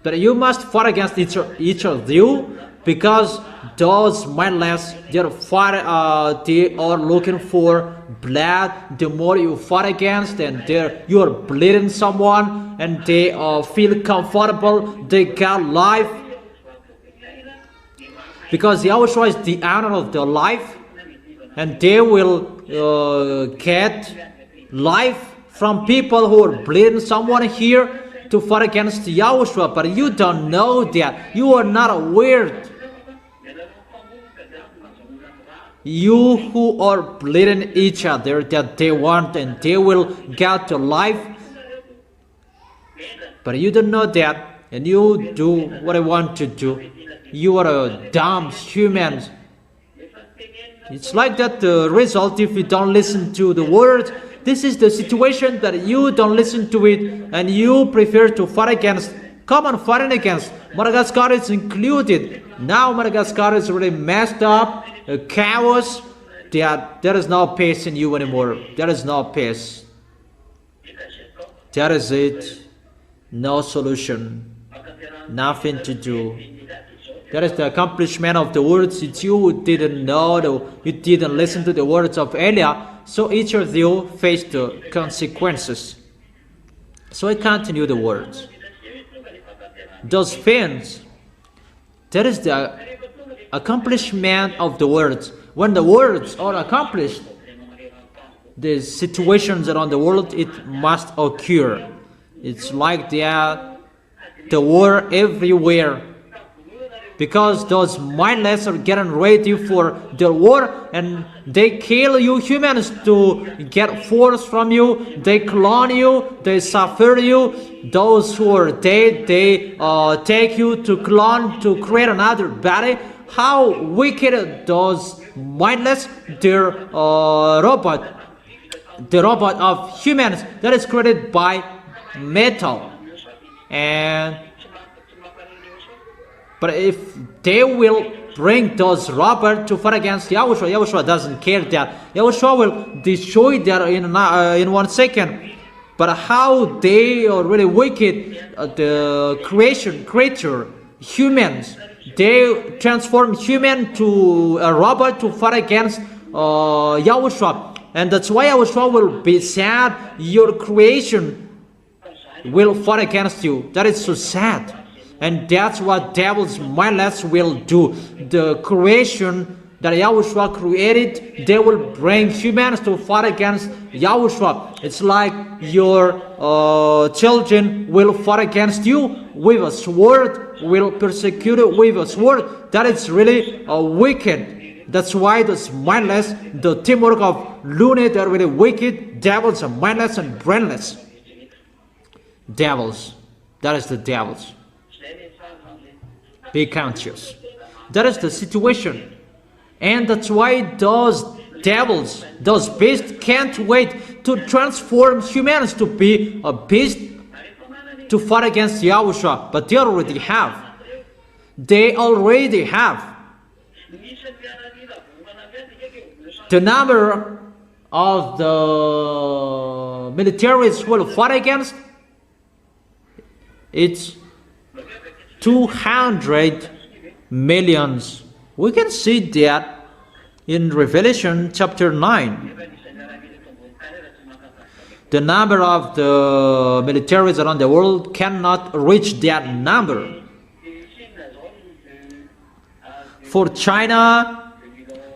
But you must fight against each of you, because those mindless, they are looking for blood. The more you fight against, and you are bleeding someone, and they feel comfortable, they got life. Because YAHOSHUA is the honor of their life, and they will get life from people who are bleeding someone here to fight against YAHOSHUA. But you don't know that. You are not aware. You who are bleeding each other that they want, and they will get the life. But you don't know that, and you do what I want to do. You are a dumb human. It's like that the result if you don't listen to the word. This is the situation that you don't listen to it and you prefer to fight against. Come on, fighting against. Madagascar is included. Now Madagascar is really messed up, chaos. There is no peace in you anymore. There is no peace. That is it. No solution. Nothing to do. That is the accomplishment of the words. It's you didn't know, you didn't listen to the words of Elia. So each of you face the consequences. So I continue the words. Those things, that is the accomplishment of the words. When the words are accomplished, the situations around the world, it must occur. It's like that, the war everywhere. Because those mindless are getting ready for the war and they kill you humans to get force from you. They clone you, they suffer you. Those who are dead, they take you to clone to create another body. How wicked those mindless, their robot. The robot of humans that is created by metal. But if they will bring those robots to fight against Yahushua, Yahushua doesn't care that. Yahushua will destroy that in 1 second. But how they are really wicked, the creature, humans, they transform human to a robot to fight against Yahushua. And that's why Yahushua will be sad. Your creation will fight against you. That is so sad. And that's what devils mindless will do. The creation that Yahushua created, they will bring humans to fight against Yahushua. It's like your children will fight against you with a sword, will persecute you with a sword. That is really wicked. That's why those mindless, the teamwork of Lune, they're really wicked. Devils are mindless and brainless. Devils. That is the devils. Be conscious. That is the situation. And that's why those devils, those beasts can't wait to transform humans to be a beast to fight against Yahushua. But they already have. They already have. The number of the militaries who will fight against, it's 200 millions. We can see that in Revelation chapter 9. The number of the militaries around the world cannot reach that number. For China,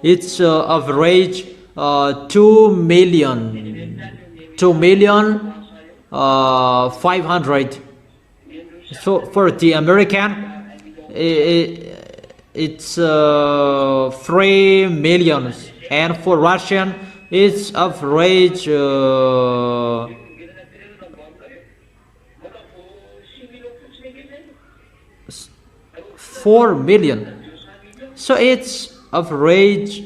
it's average 2 million 500. So for the American, it's 3 million, and for Russian, it's average 4 million. So it's average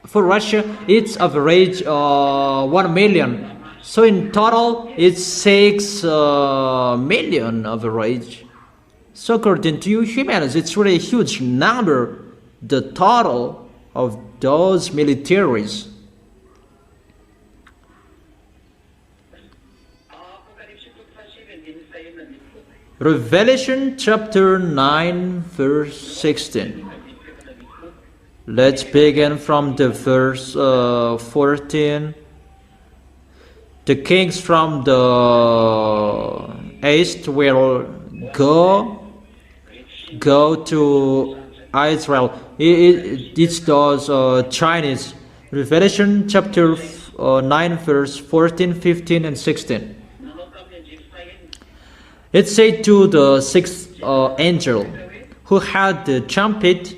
for Russia. It's average 1 million. So in total, it's 6 million average. So according to you humans, it's really a huge number, the total of those militaries. Revelation chapter 9 verse 16. Let's begin from the verse 14. The kings from the east will go to Israel. It's those Chinese. Revelation chapter 9 verse 14, 15 and 16. It said to the sixth angel who had the trumpet,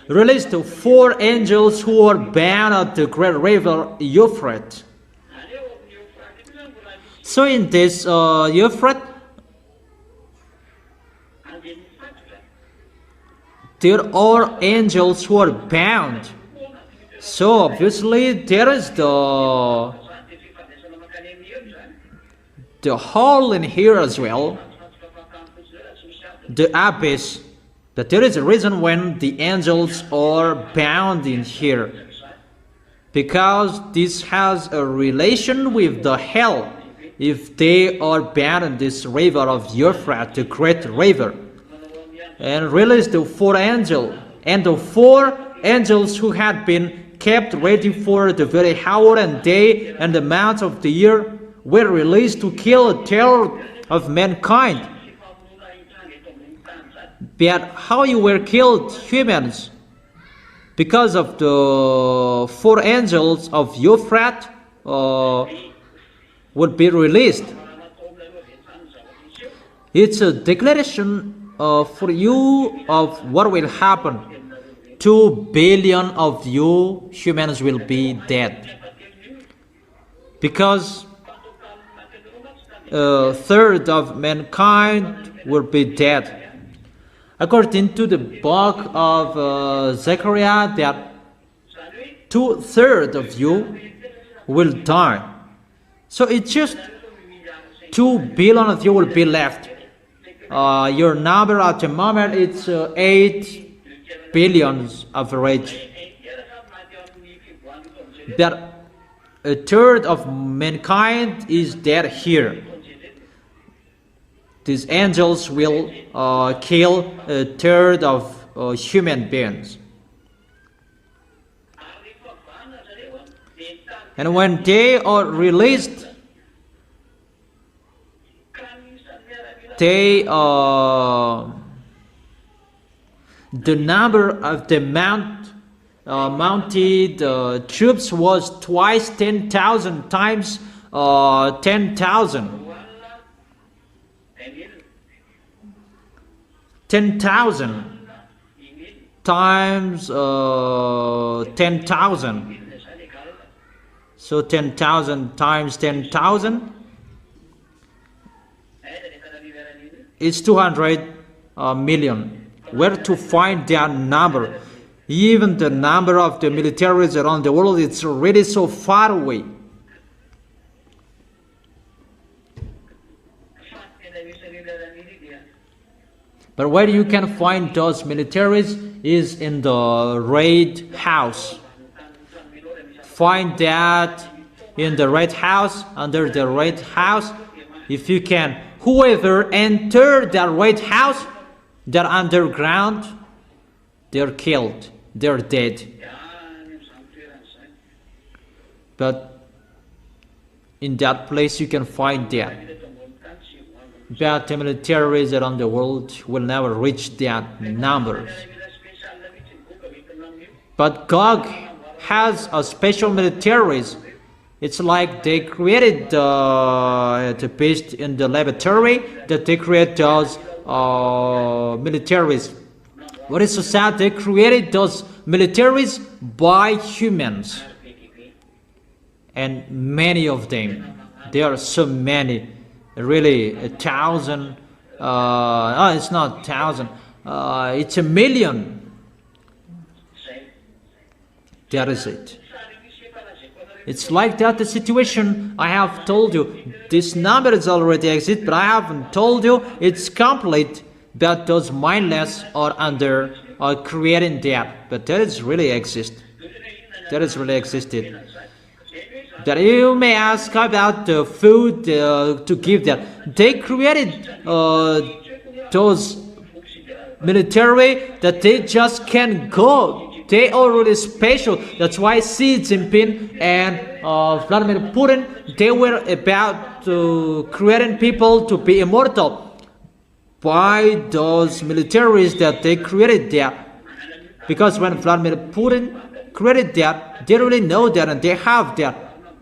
released the 4 angels who were bound at the great river Euphrates. So in this Euphrates, there are angels who are bound. So obviously there is the hole in here as well, the abyss. But there is a reason when the angels are bound in here, because this has a relation with the hell. If they are bound in this river of Euphrates, the great river, and release the four angels, and the four angels who had been kept ready for the very hour and day and the months of the year were released to kill a terror of mankind. But how you were killed, humans? Because of the four angels of Euphrates would be released. It's a declaration for you of what will happen. 2 billion of you humans will be dead, because a third of mankind will be dead. According to the book of Zechariah, that 2/3 of you will die. So it's just 2 billion of you will be left. Your number at the moment it's 8 billions average. That a third of mankind is dead here. These angels will kill a third of human beings. And when they are released, they the number of the mounted troops was twice 10,000 times 10,000. 10,000 times 10,000. So 10,000 times 10,000 is 200 million. Where to find that number? Even the number of the militaries around the world, it's already so far away. But where you can find those militaries is in the Red House. Find that in the Red House, under the Red House, if you can. Whoever entered the Red House, they're underground, they're killed, they're dead. But in that place you can find that. But the militaries around the world will never reach that numbers. But God has a special militaries. It's like they created the beast in the laboratory, that they create those militaries. What is so sad? They created those militaries by humans, and many of them. There are so many, really 1,000. It's not 1,000. It's 1,000,000. That is it. It's like that the situation I have told you. This number is already exist, but I haven't told you it's complete. But those mindless are under creating that. But that is really exist. That is really existed. That you may ask about the food to give that. They created those military that they just can't go. They are really special. That's why Xi Jinping and Vladimir Putin, they were about to creating people to be immortal by those militaries that they created there. Because when Vladimir Putin created that, they really know that and they have that.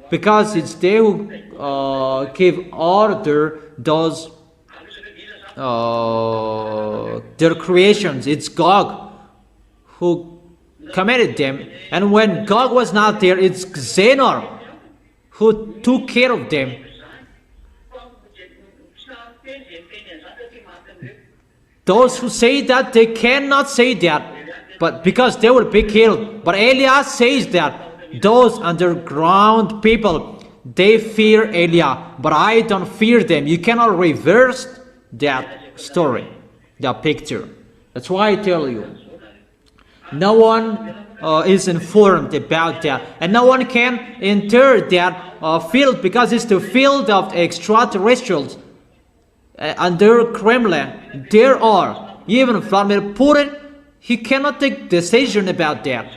Because it's they who give order those their creations. It's Gog who committed them, and when Gog was not there, it's Xenor who took care of them. Those who say that, they cannot say that, but because they will be killed. But Elijah says that those underground people, they fear Elijah, but I don't fear them. You cannot reverse that story, that picture. That's why I tell you, no one is informed about that, and no one can enter that field, because it's the field of extraterrestrials. Under Kremlin, there are, even Vladimir Putin, he cannot take decision about that.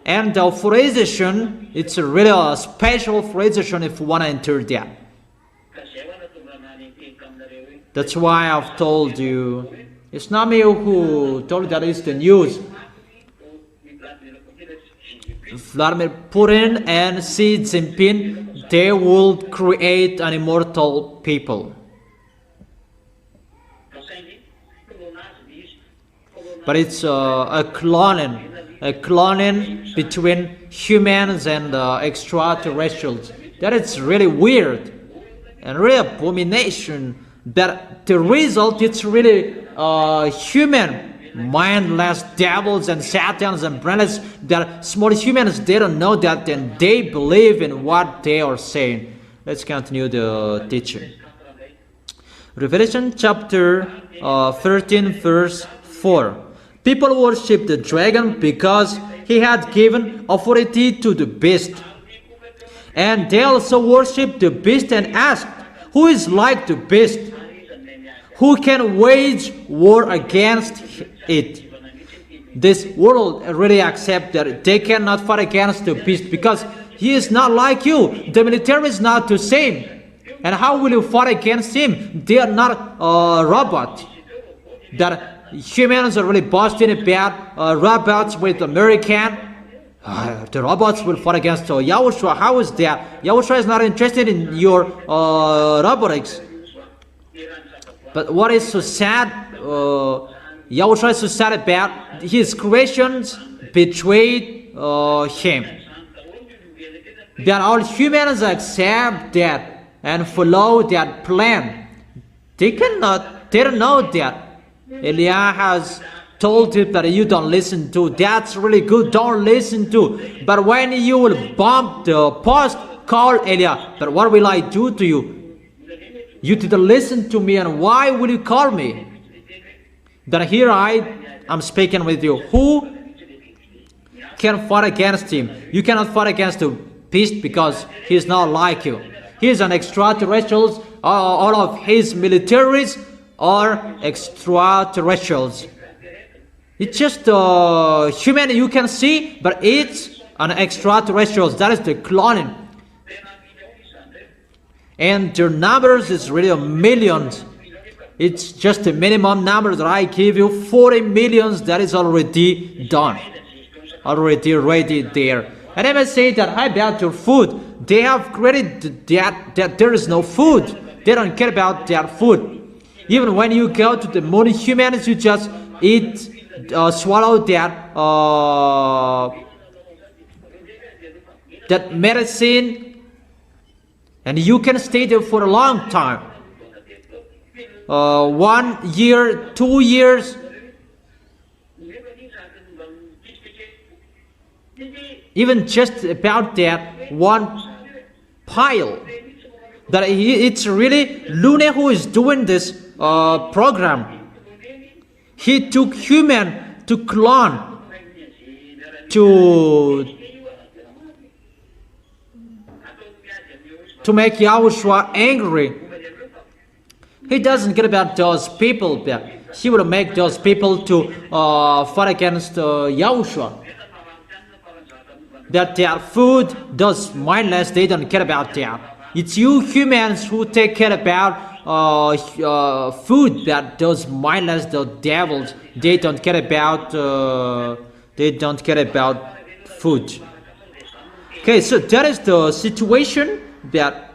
And the authorization, it's really a special authorization if you want to enter that. That's why I've told you, it's not me who told you that, it's the news. Vladimir Putin and Xi Jinping, they will create an immortal people. But it's a cloning between humans and extraterrestrials. That is really weird and really abomination. That the result, it's really human, mindless devils and satans and brainless. That small humans, they don't know that, and they believe in what they are saying. Let's continue the teaching. Revelation chapter 13 verse 4. People worship the dragon because he had given authority to the beast. And they also worship the beast and asked, who is like the beast? Who can wage war against it? This world really accepts that they cannot fight against the beast because he is not like you. The military is not the same. And how will you fight against him? They are not robots. That humans are really boasting about robots with American. The robots will fight against Yahushua. How is that? Yahushua is not interested in your robotics. But what is so sad, Yahushua is so sad about his creations betrayed him. That all humans accept that and follow that plan. They don't know that. Elijah has told him that you don't listen to. That's really good. Don't listen to. But when you will bump the post, call Elijah. But what will I do to you? You didn't listen to me, and why will you call me? That here I'm speaking with you. Who can fight against him? You cannot fight against the beast because he is not like you. He is an extraterrestrial. All of his militaries are extraterrestrials. It's just human you can see, but it's an extraterrestrials. That is the cloning. And their numbers is really millions. It's just a minimum number that I give you, 40 millions. That is already done, already ready there. And I must say that how about your food? They have created that there is no food. They don't care about their food. Even when you go to the moon, humans, you just eat, swallow that medicine, and you can stay there for a long time. 1 year, 2 years. Even just about that one pile. That it's really Lune who is doing this program. He took human to clone, to make Yahushua angry. He doesn't care about those people. He will make those people to fight against Yahushua. That their food, those mindless, they don't care about that. It's you humans who take care about food. That those mindless, the devils, they don't care about food. Okay, so that is the situation. That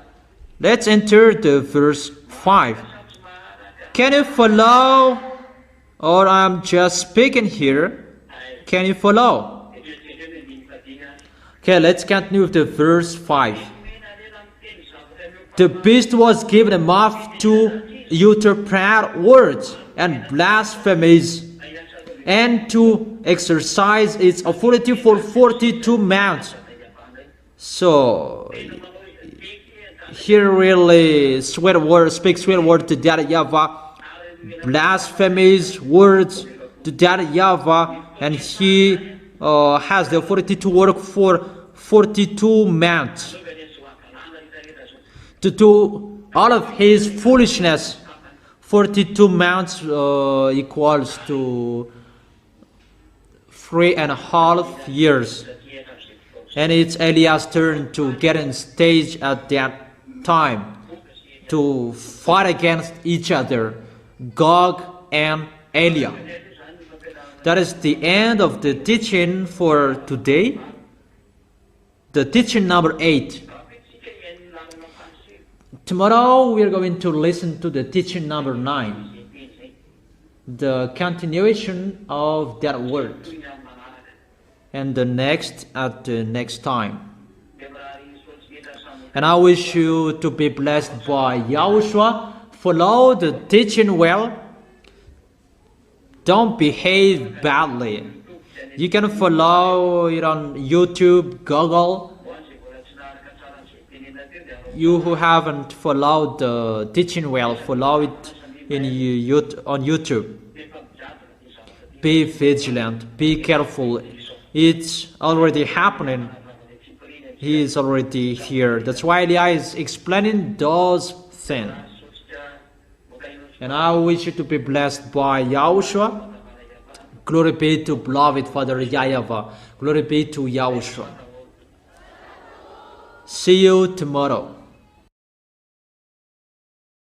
let's enter the verse 5. Can you follow, or I'm just speaking here? Can you follow? Okay, let's continue with the verse 5. The beast was given a mouth to utter proud words, and blasphemies, and to exercise its authority for 42 months. So he really speaks swear word to that YAHVAH, blasphemies words to that YAHVAH, and he has the authority to work for 42 months to do all of his foolishness. 42 months equals to 3.5 years. And it's Eliah's turn to get on stage at that time to fight against each other, Gog and Eliah. That is the end of the teaching for today. The teaching number 8. Tomorrow we are going to listen to the teaching number 9. The continuation of that word. And the next at the next time. And I wish you to be blessed by Yahushua. Follow the teaching well. Don't behave badly. You can follow it on YouTube, Google. You who haven't followed the teaching well, follow it on YouTube. Be vigilant. Be careful. It's already happening. He is already here. That's why Eliah is explaining those things. And I wish you to be blessed by Yahushua. Glory be to beloved Father YAHVAH. Glory be to Yahushua. See you tomorrow.